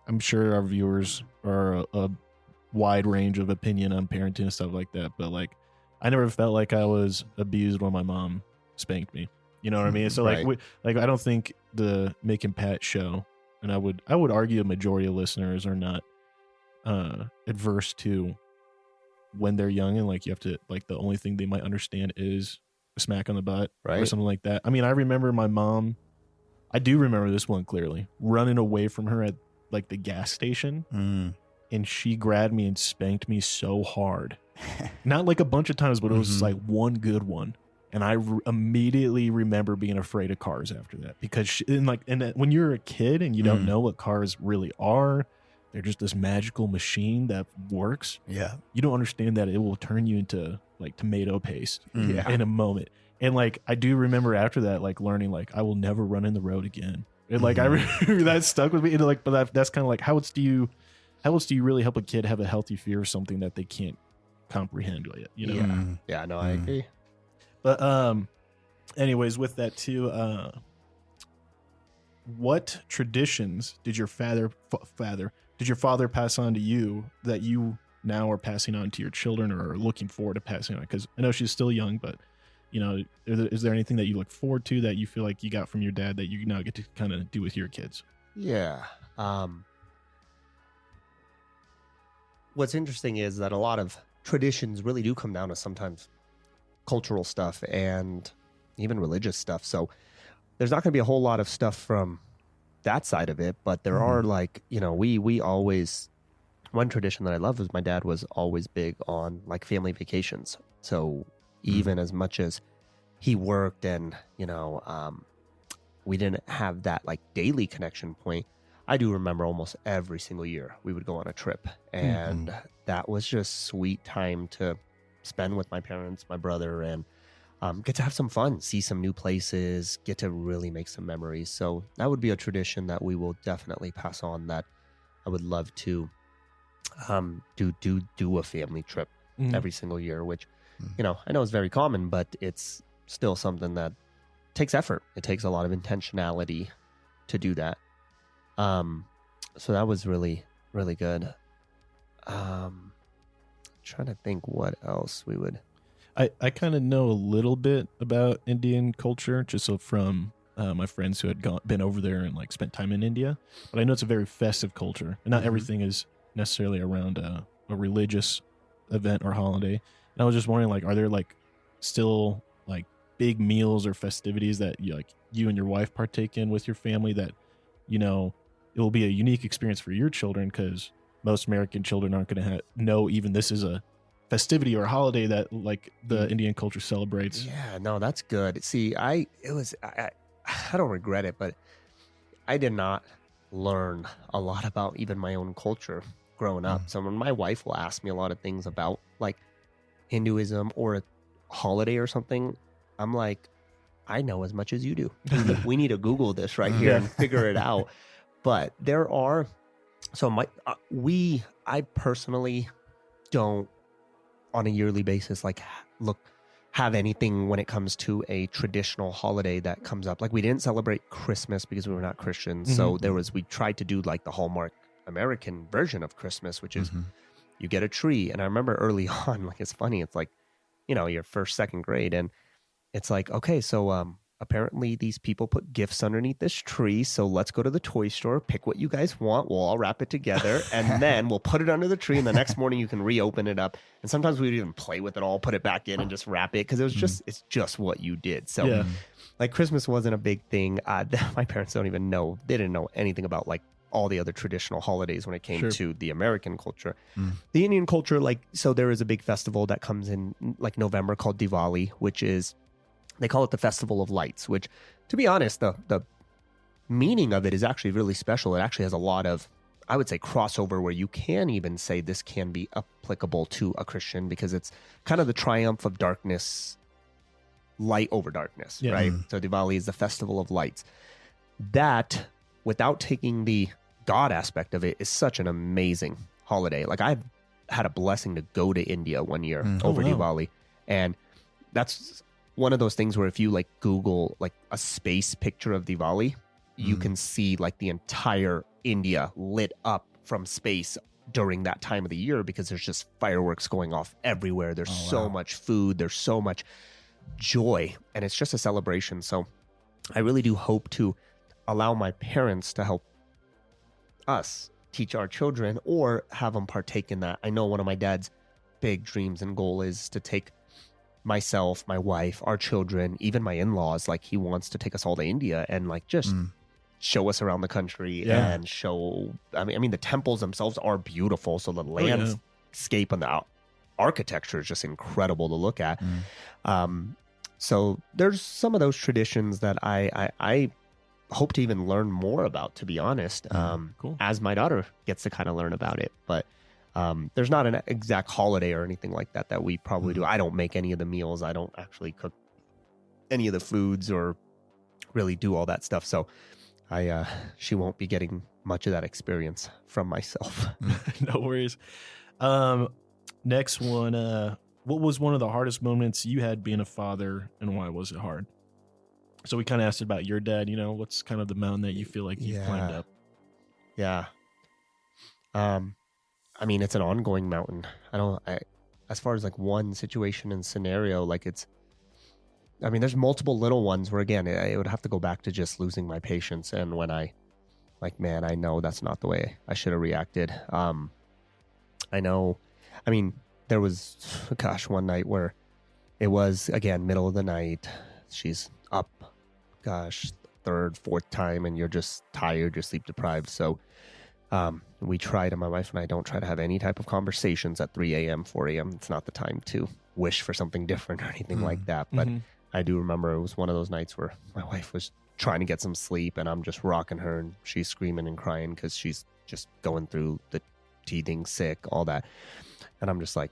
I'm sure our viewers are a wide range of opinion on parenting and stuff like that. But like, I never felt like I was abused when my mom spanked me. You know what I mean? So like, I don't think the Mick and Pat show, and I would argue a majority of listeners are not adverse to when they're young, and like you have to, like, the only thing they might understand is a smack on the butt or something like that. I mean, I remember my mom, I do remember this one clearly, running away from her at like the gas station, and she grabbed me and spanked me so hard. Not like a bunch of times, but it was just like one good one. And I immediately remember being afraid of cars after that, because when you're a kid and you don't know what cars really are, they're just this magical machine that works. Yeah. You don't understand that it will turn you into like tomato paste in a moment. And like, I do remember after that, like learning, like, I will never run in the road again. And like, I remember that stuck with me. And like, but that's kind of like, how else do you really help a kid have a healthy fear of something that they can't comprehend yet? You know? Yeah, no, I agree. But anyways, with that too, what traditions did your father pass on to you that you now are passing on to your children or are looking forward to passing on? Because I know she's still young, but you know, is there anything that you look forward to that you feel like you got from your dad that you now get to kind of do with your kids? Yeah. What's interesting is that a lot of traditions really do come down to sometimes cultural stuff and even religious stuff. So there's not going to be a whole lot of stuff from that side of it, but there are, like, you know, we always, one tradition that I love is my dad was always big on like family vacations. So even as much as he worked and, you know, we didn't have that like daily connection point, I do remember almost every single year we would go on a trip, and that was just sweet time to spend with my parents, my brother, and get to have some fun, see some new places, get to really make some memories. So that would be a tradition that we will definitely pass on, that I would love to do a family trip every single year, which, you know, I know is very common, but it's still something that takes effort. It takes a lot of intentionality to do that. So that was really, really good. Trying to think what else we would. I kind of know a little bit about Indian culture, just so from my friends who had been over there and like spent time in India. But I know it's a very festive culture, and not everything is necessarily around a religious event or holiday. And I was just wondering, like, are there like still like big meals or festivities that you and your wife partake in with your family that, you know, it will be a unique experience for your children, because most American children aren't going to know even this is a festivity or a holiday that like the Indian culture celebrates. Yeah, no, that's good. See, I don't regret it, but I did not learn a lot about even my own culture growing up. So when my wife will ask me a lot of things about like Hinduism or a holiday or something, I'm like, I know as much as you do. We need to Google this right here and figure it out. But there are, so I personally don't on a yearly basis like have anything when it comes to a traditional holiday that comes up. Like we didn't celebrate Christmas because we were not Christians. So we tried to do like the Hallmark American version of Christmas, which is you get a tree. And I remember early on, like, it's funny. It's like, you know, your first, second grade. And it's like, okay, so apparently these people put gifts underneath this tree. So let's go to the toy store, pick what you guys want. We'll all wrap it together and then we'll put it under the tree. And the next morning you can reopen it up. And sometimes we would even play with it all, put it back in and just wrap it. Cause it was it's just what you did. So like Christmas wasn't a big thing. My parents don't even know. They didn't know anything about like all the other traditional holidays when it came to the American culture. The Indian culture, like, so there is a big festival that comes in like November called Diwali, which is, they call it the Festival of Lights, which, to be honest, the meaning of it is actually really special. It actually has a lot of, I would say, crossover where you can even say this can be applicable to a Christian, because it's kind of the triumph of darkness, light over darkness, right? So Diwali is the Festival of Lights. That, without taking the God aspect of it, is such an amazing holiday. Like, I've had a blessing to go to India one year over Diwali, and that's one of those things where if you like Google like a space picture of Diwali, you can see like the entire India lit up from space during that time of the year, because there's just fireworks going off everywhere. There's so much food. There's so much joy, and it's just a celebration. So I really do hope to allow my parents to help us teach our children or have them partake in that. I know one of my dad's big dreams and goal is to take myself, my wife, our children, even my in-laws, like he wants to take us all to India and like just show us around the country and show, I mean, the temples themselves are beautiful. So the landscape and the architecture is just incredible to look at. So there's some of those traditions that I hope to even learn more about, to be honest, as my daughter gets to kind of learn about it. But there's not an exact holiday or anything like that that we probably do. I don't make any of the meals. I don't actually cook any of the foods or really do all that stuff. So she won't be getting much of that experience from myself. No worries. Next one. What was one of the hardest moments you had being a father, and why was it hard? So we kind of asked about your dad, you know, what's kind of the mountain that you feel like you've climbed up? Yeah. I mean, it's an ongoing mountain. As far as like one situation and scenario, like there's multiple little ones where, again, it would have to go back to just losing my patience. And when I know that's not the way I should have reacted. I know, I mean, there was, one night where it was, again, middle of the night. She's up, third, fourth time, and you're just tired, you're sleep deprived. So we try to, my wife and I don't try to have any type of conversations at 3 a.m., 4 a.m. It's not the time to wish for something different or anything like that. But I do remember it was one of those nights where my wife was trying to get some sleep, and I'm just rocking her, and she's screaming and crying because she's just going through the teething, sick, all that. And I'm just like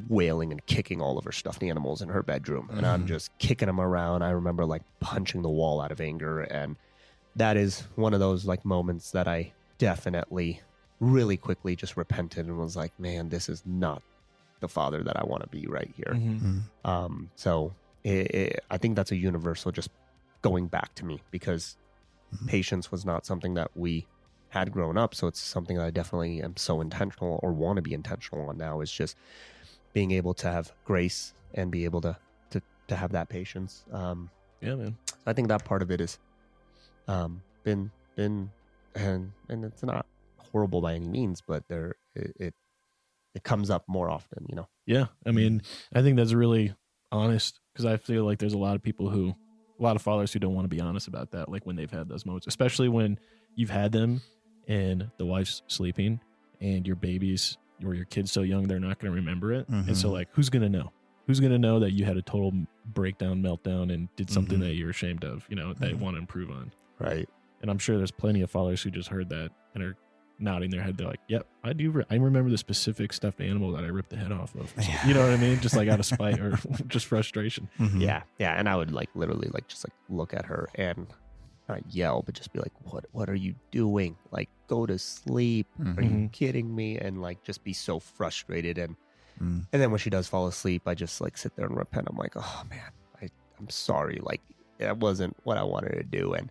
wailing and kicking all of her stuffed animals in her bedroom. And I'm just kicking them around. I remember like punching the wall out of anger. And that is one of those like moments that I definitely really quickly just repented and was like, man, this is not the father that I want to be right here. So I think that's a universal just going back to me, because patience was not something that we had grown up. So it's something that I definitely am so intentional or want to be intentional on now, is just being able to have grace and be able to have that patience. Yeah, man. I think that part of it is been and it's not horrible by any means, but it comes up more often, you know? Yeah. I mean, I think that's really honest, because I feel like there's a lot of fathers who don't want to be honest about that, like when they've had those moments, especially when you've had them and the wife's sleeping and your babies or your kid's so young they're not going to remember it. And so like, who's going to know? Who's going to know that you had a total breakdown, meltdown, and did something that you're ashamed of, you know, that you want to improve on? Right. And I'm sure there's plenty of fathers who just heard that and are nodding their head. They're like, yep, I do. I remember the specific stuffed animal that I ripped the head off of. You know what I mean? Just like out of spite or just frustration. Yeah. Yeah. And I would like literally like just like look at her and not yell, but just be like, what are you doing? Like, go to sleep. Are you kidding me? And like just be so frustrated. And then when she does fall asleep, I just like sit there and repent. I'm like, oh man, I'm sorry. Like, that wasn't what I wanted to do. And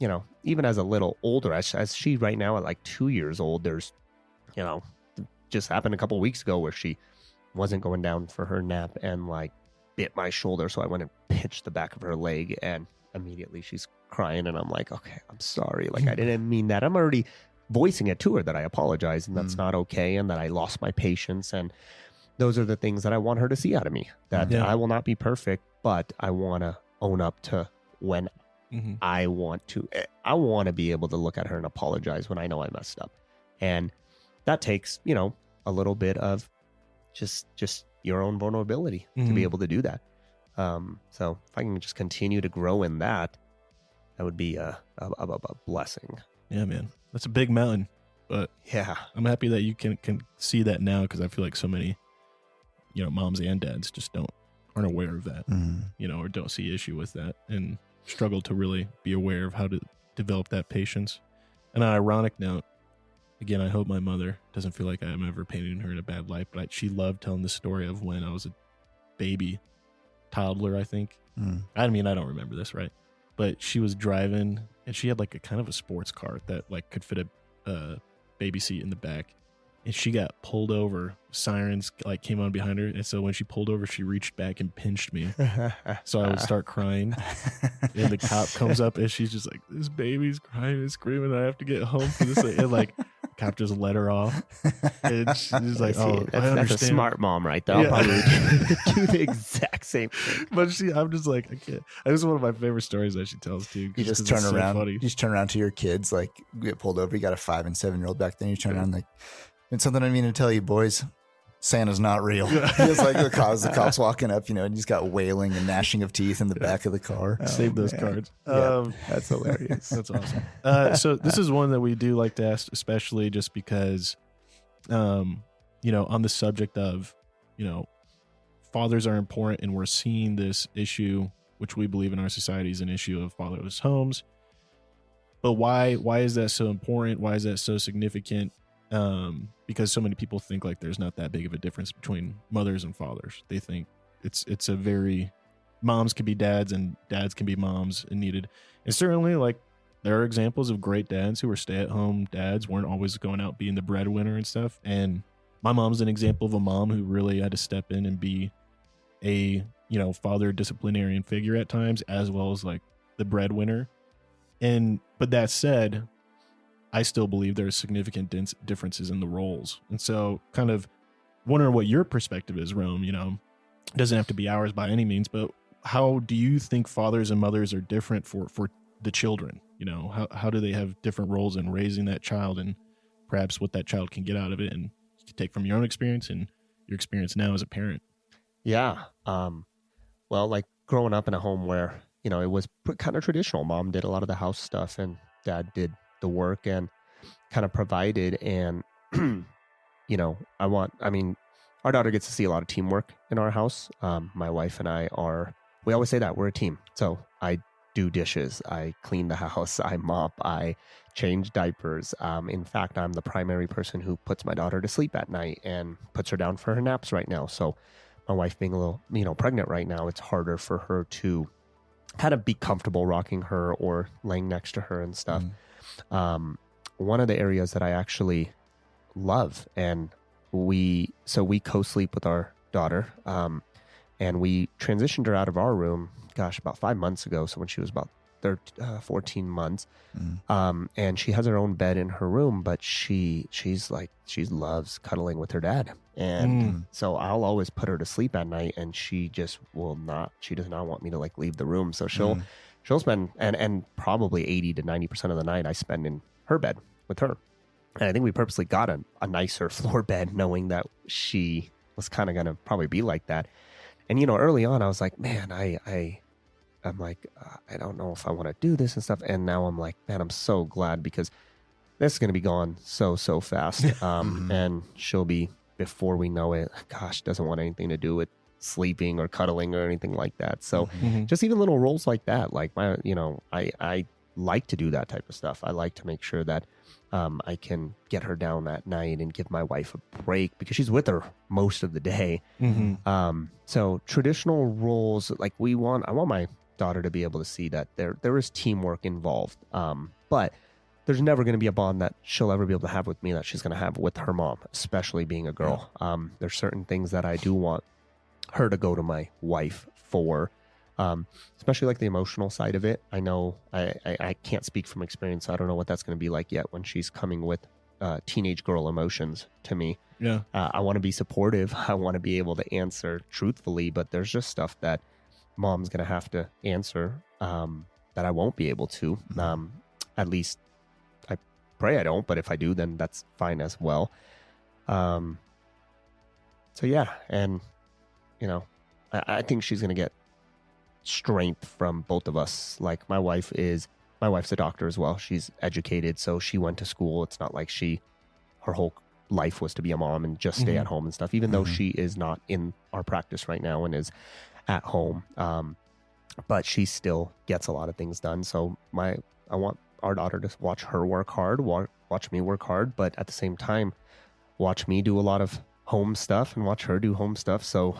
you know, even as a little older, as she right now at like 2 years old, there's, you know, just happened a couple of weeks ago where she wasn't going down for her nap and like bit my shoulder. So I went and pinched the back of her leg, and immediately she's crying. And I'm like, okay, I'm sorry. Like, I didn't mean that. I'm already voicing it to her that I apologize and that's not okay, and that I lost my patience. And those are the things that I want her to see out of me, that I will not be perfect, but I want to own up to when I want to be able to look at her and apologize when I know I messed up. And that takes, you know, a little bit of just your own vulnerability to be able to do that. So if I can just continue to grow in that, that would be a blessing. Yeah, man. That's a big mountain, but yeah, I'm happy that you can see that now, because I feel like so many, you know, moms and dads just aren't aware of that, you know, or don't see issue with that and struggle to really be aware of how to develop that patience. And on an ironic note, again, I hope my mother doesn't feel like I'm ever painting her in a bad light, but she loved telling the story of when I was a baby, toddler, I think. I mean, I don't remember this, right? But she was driving, and she had like a kind of a sports car that like could fit a baby seat in the back. And she got pulled over. Sirens like came on behind her. And so when she pulled over, she reached back and pinched me. So I would start crying. And the cop comes up, and she's just like, this baby's crying and screaming. I have to get home for this. And like, the cop just let her off. And she's like, oh, I understand. That's a smart mom right there. I'll probably do the exact same thing. But I'm just like, I can't. This is one of my favorite stories that she tells too. You just turn around. You just turn around to your kids, like, you get pulled over. You got a 5 and 7 year old back then. You turn around like, it's something I mean to tell you, boys. Santa's not real. It's like the cops walking up, you know, and he's got wailing and gnashing of teeth in the back of the car. Save those cards. That's hilarious. That's awesome. So this is one that we do like to ask, especially just because, you know, on the subject of, you know, fathers are important, and we're seeing this issue, which we believe in our society is an issue of fatherless homes. But why is that so important? Why is that so significant? Because so many people think like there's not that big of a difference between mothers and fathers. They think it's a very, moms can be dads and dads can be moms and needed. And certainly like there are examples of great dads who were stay-at-home dads, weren't always going out being the breadwinner and stuff. And my mom's an example of a mom who really had to step in and be a, you know, father disciplinarian figure at times, as well as like the breadwinner. But that said, I still believe there's significant differences in the roles. And so kind of wondering what your perspective is, Rome. You know, it doesn't have to be ours by any means, but how do you think fathers and mothers are different for the children? You know, how do they have different roles in raising that child, and perhaps what that child can get out of it, and you can take from your own experience and your experience now as a parent? Yeah. Well, like growing up in a home where, it was kind of traditional. Mom did a lot of the house stuff and dad did the work and kind of provided. And, our daughter gets to see a lot of teamwork in our house. My wife and I we always say that we're a team. So I do dishes, I clean the house, I mop, I change diapers. In fact, I'm the primary person who puts my daughter to sleep at night and puts her down for her naps right now. So my wife being a little, pregnant right now, it's harder for her to kind of be comfortable rocking her or laying next to her and stuff. One of the areas that I actually love, and we co-sleep with our daughter, and we transitioned her out of our room, about 5 months ago. So when she was about 14 months, and she has her own bed in her room, but she loves cuddling with her dad. And so I'll always put her to sleep at night, and she just she does not want me to leave the room. So she'll spend, and probably 80 to 90% of the night I spend in her bed with her. And I think we purposely got a nicer floor bed, knowing that she was kind of going to probably be like that. And, early on I was like, man, I'm like, I don't know if I want to do this and stuff. And now I'm like, man, I'm so glad, because this is going to be gone so fast. And she'll be, before we know it, doesn't want anything to do with sleeping or cuddling or anything like that. So just even little roles like that, I like to do that type of stuff. I like to make sure that I can get her down at night and give my wife a break, because she's with her most of the day. So traditional roles, I want my daughter to be able to see that there is teamwork involved. But there's never going to be a bond that she'll ever be able to have with me that she's going to have with her mom, especially being a girl. There's certain things that I do want her to go to my wife for, especially the emotional side of it. I know I can't speak from experience. I don't know what that's going to be like yet when she's coming with teenage girl emotions to me. Yeah. I want to be supportive. I want to be able to answer truthfully, but there's just stuff that mom's going to have to answer that I won't be able to. At least I pray I don't, but if I do, then that's fine as well. So yeah. And, I think she's going to get strength from both of us. My wife's a doctor as well. She's educated, so she went to school. It's not like her whole life was to be a mom and just stay at home and stuff, even though she is not in our practice right now and is at home. But she still gets a lot of things done. So I want our daughter to watch her work hard, watch me work hard, but at the same time, watch me do a lot of home stuff and watch her do home stuff. So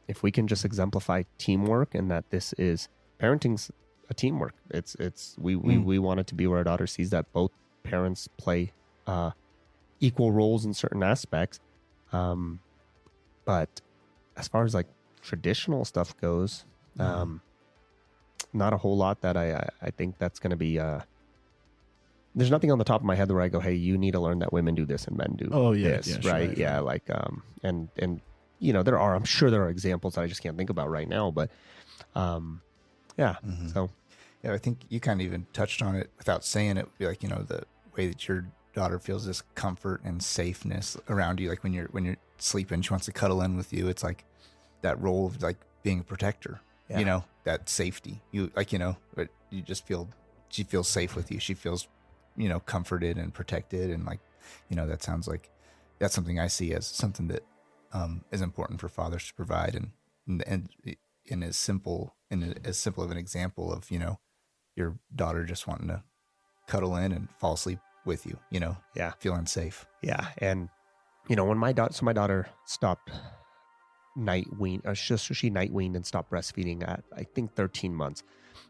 if we can just exemplify teamwork, and that this is parenting's a teamwork. We want it to be where our daughter sees that both parents play equal roles in certain aspects. But as far as traditional stuff goes, not a whole lot that I think that's going to be. There's nothing on the top of my head where I go, hey, you need to learn that women do this and men do this, right? Sure, yeah, and I'm sure there are examples that I just can't think about right now, but yeah. So yeah, I think you kind of even touched on it without saying it. Be the way that your daughter feels this comfort and safeness around you, when you're sleeping, she wants to cuddle in with you. It's that role of being a protector. Yeah. That safety. But you just feel she feels safe with you. She feels comforted and protected, and that sounds like that's something I see as something that is important for fathers to provide, and in as simple of an example of your daughter just wanting to cuddle in and fall asleep with you, feeling safe. Yeah. And when my daughter stopped night weaned, she night weaned and stopped breastfeeding at I think 13 months.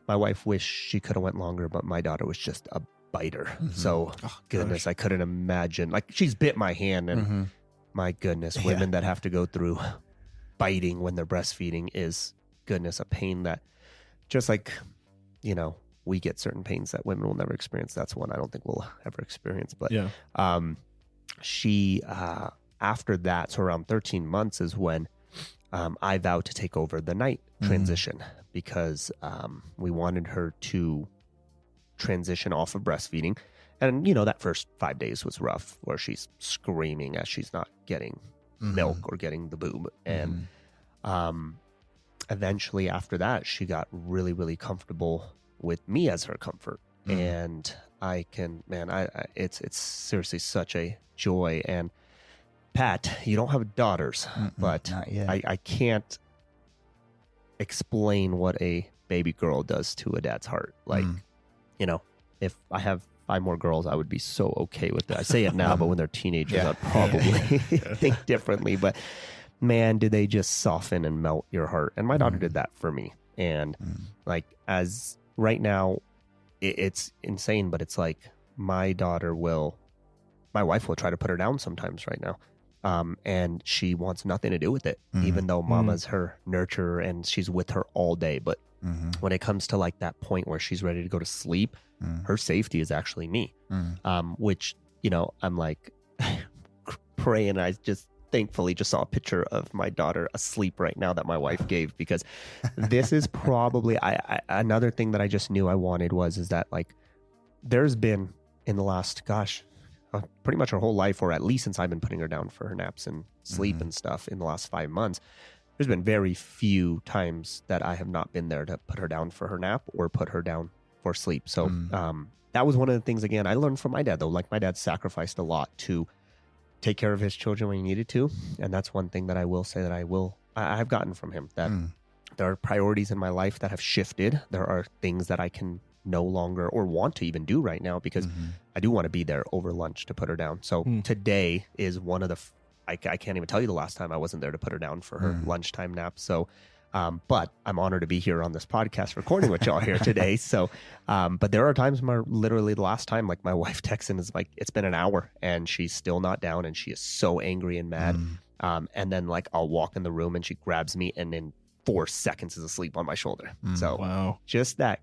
My wife wished she could have went longer, but my daughter was just a biter. So goodness, I couldn't imagine. She's bit my hand, and my goodness, women that have to go through biting when they're breastfeeding is, goodness, a pain that just we get certain pains that women will never experience. That's one I don't think we'll ever experience. But she after that, so around 13 months is when I vowed to take over the night transition, because we wanted her to transition off of breastfeeding. And, that first 5 days was rough, where she's screaming as she's not getting milk or getting the boob. And eventually after that, she got really, really comfortable with me as her comfort. And I can, man, it's seriously such a joy. And Pat, you don't have daughters, but not yet. I can't explain what a baby girl does to a dad's heart. Like, you know, if I have 5 more girls, I would be so okay with it. I say it now, but when they're teenagers, I'd probably think differently. But man, do they just soften and melt your heart. And my daughter did that for me. And like, as right now, it's insane, but it's like my wife will try to put her down sometimes right now. And she wants nothing to do with it, even though mama's her nurturer and she's with her all day. But when it comes to like that point where she's ready to go to sleep, her safety is actually me, which, you know, I'm like praying. I just thankfully just saw a picture of my daughter asleep right now that my wife gave, because this is probably another thing that I just knew I wanted is that like there's been in the last, pretty much her whole life, or at least since I've been putting her down for her naps and sleep and stuff in the last 5 months, there's been very few times that I have not been there to put her down for her nap or put her down for sleep. So that was one of the things, again, I learned from my dad, though. Like, my dad sacrificed a lot to take care of his children when he needed to. And that's one thing that I will say that I've gotten from him, that there are priorities in my life that have shifted. There are things that I can no longer or want to even do right now, because I do want to be there over lunch to put her down. So today is one of the, I can't even tell you the last time I wasn't there to put her down for her lunchtime nap. So, but I'm honored to be here on this podcast recording with y'all here today. So, but there are times where literally the last time, like, my wife texts and is like, it's been an hour and she's still not down and she is so angry and mad. And then like I'll walk in the room and she grabs me and in 4 seconds is asleep on my shoulder. So just that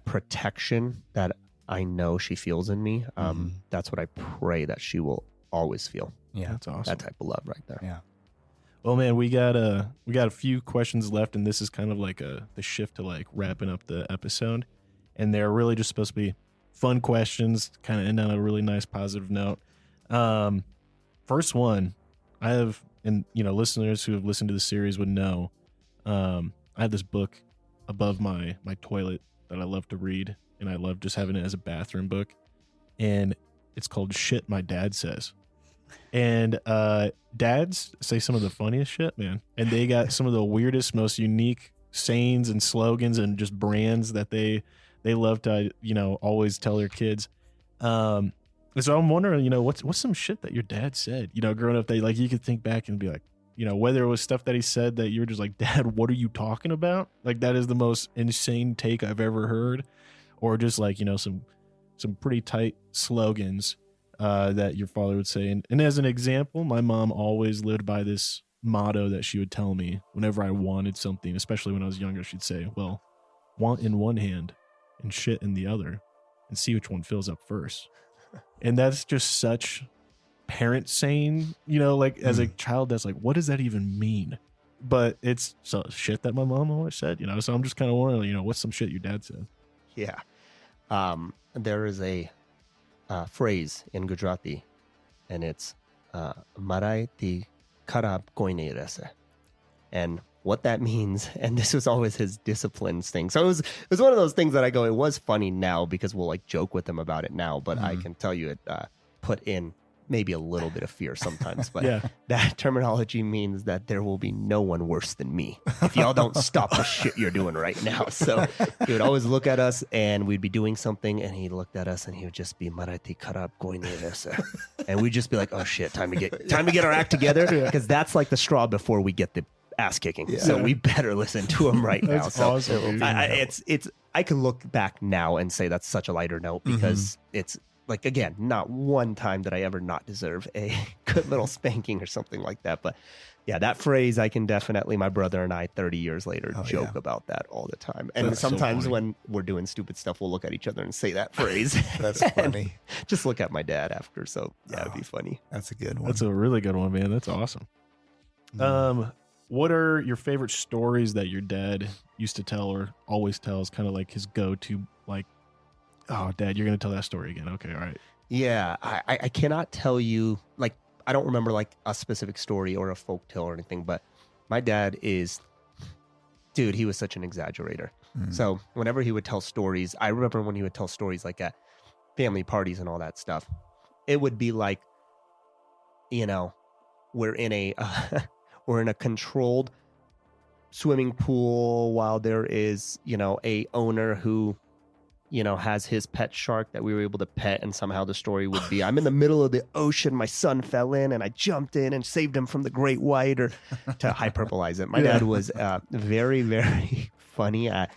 protection that I know she feels in me, that's what I pray that she will always feel. Yeah, that's awesome. That type of love right there. Yeah. Well, man, we got a few questions left, and this is kind of like the shift to like wrapping up the episode. And they're really just supposed to be fun questions, kind of end on a really nice positive note. First one, I have, and you know, listeners who have listened to the series would know, I have this book above my toilet that I love to read, and I love just having it as a bathroom book. And it's called Shit My Dad Says. And dads say some of the funniest shit, man. And they got some of the weirdest, most unique sayings and slogans and just brands that they love to, you know, always tell their kids. So I'm wondering, you know, what's some shit that your dad said, you know, growing up, that you could think back and be like, you know, whether it was stuff that he said that you're just like, Dad, what are you talking about? Like, that is the most insane take I've ever heard. Or just like, you know, some pretty tight slogans that your father would say. And as an example, my mom always lived by this motto that she would tell me whenever I wanted something, especially when I was younger. She'd say, well, want in one hand and shit in the other, and see which one fills up first. And that's just such parent saying, you know, like as a child, that's like, what does that even mean? But it's shit that my mom always said, you know. So I'm just kind of wondering, you know, what's some shit your dad said? Yeah. There is a phrase in Gujarati, and it's Marai ti kharab koi nahi rehse. And what that means, and this was always his disciplines thing. So it was one of those things that I go, it was funny now because we'll like joke with him about it now, but I can tell you it put in maybe a little bit of fear sometimes. But that terminology means that there will be no one worse than me if y'all don't stop the shit you're doing right now. So he would always look at us and we'd be doing something and he looked at us and he would just be Marathi kharab koi nahi rehse. And we'd just be like, oh shit, time to get our act together, because that's like the straw before we get the ass kicking. Yeah. So we better listen to him right now. That's so awesome. I can look back now and say that's such a lighter note, because it's like, again, not one time did I ever not deserve a good little spanking or something like that. But yeah, that phrase, I can definitely, my brother and I 30 years later joke about that all the time. And that's sometimes when we're doing stupid stuff, we'll look at each other and say that phrase. That's funny. Just look at my dad after. So yeah, it'd be funny. That's a good one. That's a really good one, man. That's awesome. What are your favorite stories that your dad used to tell or always tells, kind of like his go-to, like, oh, Dad, you're going to tell that story again. Okay, all right. Yeah, I cannot tell you, like, I don't remember like a specific story or a folk tale or anything, but my dad is dude, he was such an exaggerator. So whenever he would tell stories, I remember when he would tell stories like at family parties and all that stuff, it would be like, you know, we're in a controlled swimming pool while there is, you know, a owner who, you know, has his pet shark that we were able to pet, and somehow the story would be, I'm in the middle of the ocean, my son fell in and I jumped in and saved him from the great white, or to hyperbolize it. My dad was very, very funny at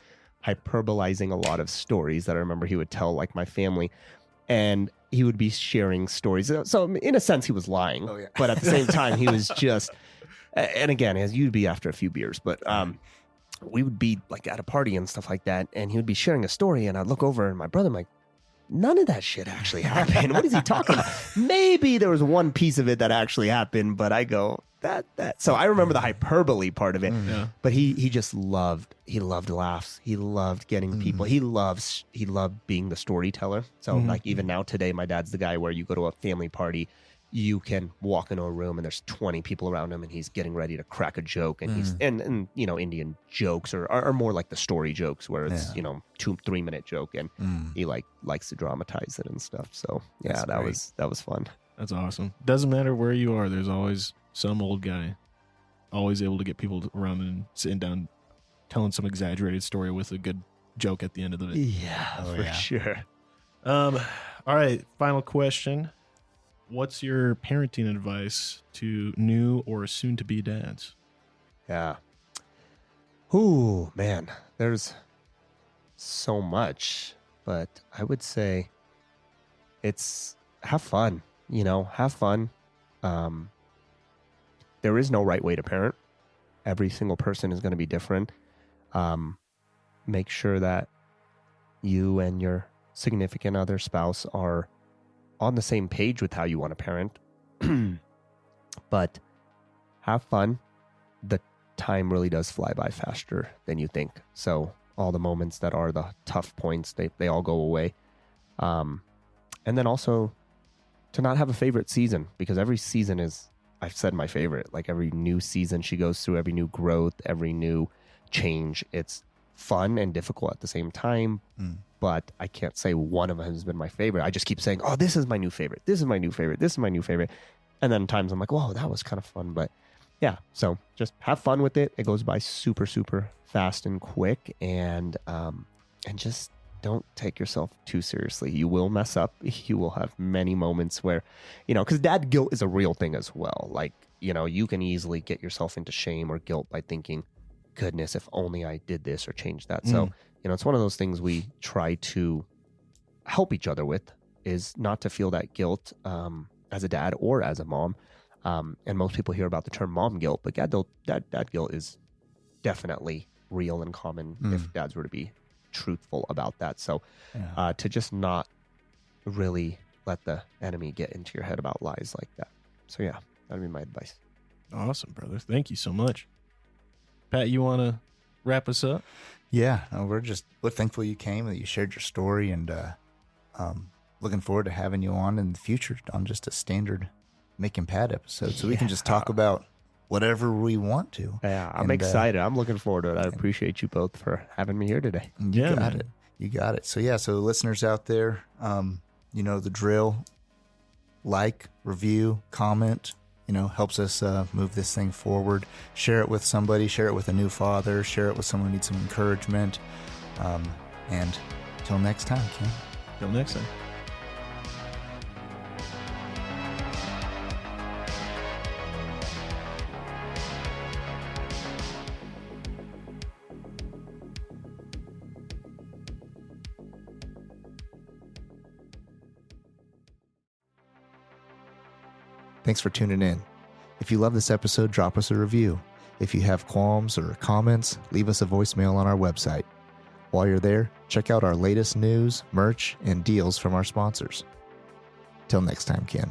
hyperbolizing a lot of stories that I remember he would tell like my family, and he would be sharing stories. So in a sense he was lying, but at the same time he was just, and again, as you'd be after a few beers, but we would be like at a party and stuff like that, and he would be sharing a story, and I'd look over and my brother, I'm like, none of that shit actually happened. What is he talking about? Maybe there was one piece of it that actually happened, but I go, that. So I remember the hyperbole part of it, but he just loved laughs. He loved getting people. He loved being the storyteller. So like even now today, my dad's the guy where you go to a family party, you can walk into a room and there's 20 people around him and he's getting ready to crack a joke, and he's and you know, Indian jokes are more like the story jokes where it's you know 2-3 minute joke, and he likes to dramatize it and stuff. So yeah, that was fun. That's awesome. Doesn't matter where you are, there's always some old guy always able to get people around and sitting down telling some exaggerated story with a good joke at the end of it. Yeah, for sure. All right, final question. What's your parenting advice to new or soon-to-be dads? Yeah. Ooh, man, there's so much, but I would say it's have fun, you know, have fun. There is no right way to parent. Every single person is going to be different. Make sure that you and your significant other, spouse, are on the same page with how you want to parent. But have fun. The time really does fly by faster than you think. So all the moments that are the tough points, they all go away. And then also to not have a favorite season, because every season is, I've said, my favorite. Like every new season she goes through, every new growth, every new change, it's fun and difficult at the same time. But I can't say one of them has been my favorite. I just keep saying, oh, this is my new favorite. This is my new favorite. This is my new favorite. And then times I'm like, whoa, that was kind of fun. But yeah, so just have fun with it. It goes by super, super fast and quick. And just don't take yourself too seriously. You will mess up. You will have many moments where, you know, because dad guilt is a real thing as well. Like, you know, you can easily get yourself into shame or guilt by thinking, goodness, if only I did this or changed that. So, you know, it's one of those things we try to help each other with, is not to feel that guilt as a dad or as a mom. And most people hear about the term mom guilt, but dad guilt is definitely real and common if dads were to be truthful about that. So to just not really let the enemy get into your head about lies like that. So yeah, that'd be my advice. Awesome, brother. Thank you so much. Pat, you want to wrap us up? Yeah, we're thankful you came, that you shared your story, and looking forward to having you on in the future on just a standard Mick and Pat episode, so we can just talk about whatever we want to. Yeah, I'm excited. I'm looking forward to it. I appreciate you both for having me here today. You got it. So listeners out there, you know the drill. Like, review, comment. You know, helps us move this thing forward. Share it with somebody. Share it with a new father. Share it with someone who needs some encouragement. And until next time, Ken. Till next time. Thanks for tuning in. If you love this episode, drop us a review. If you have qualms or comments, leave us a voicemail on our website. While you're there, check out our latest news, merch, and deals from our sponsors. Till next time, Ken.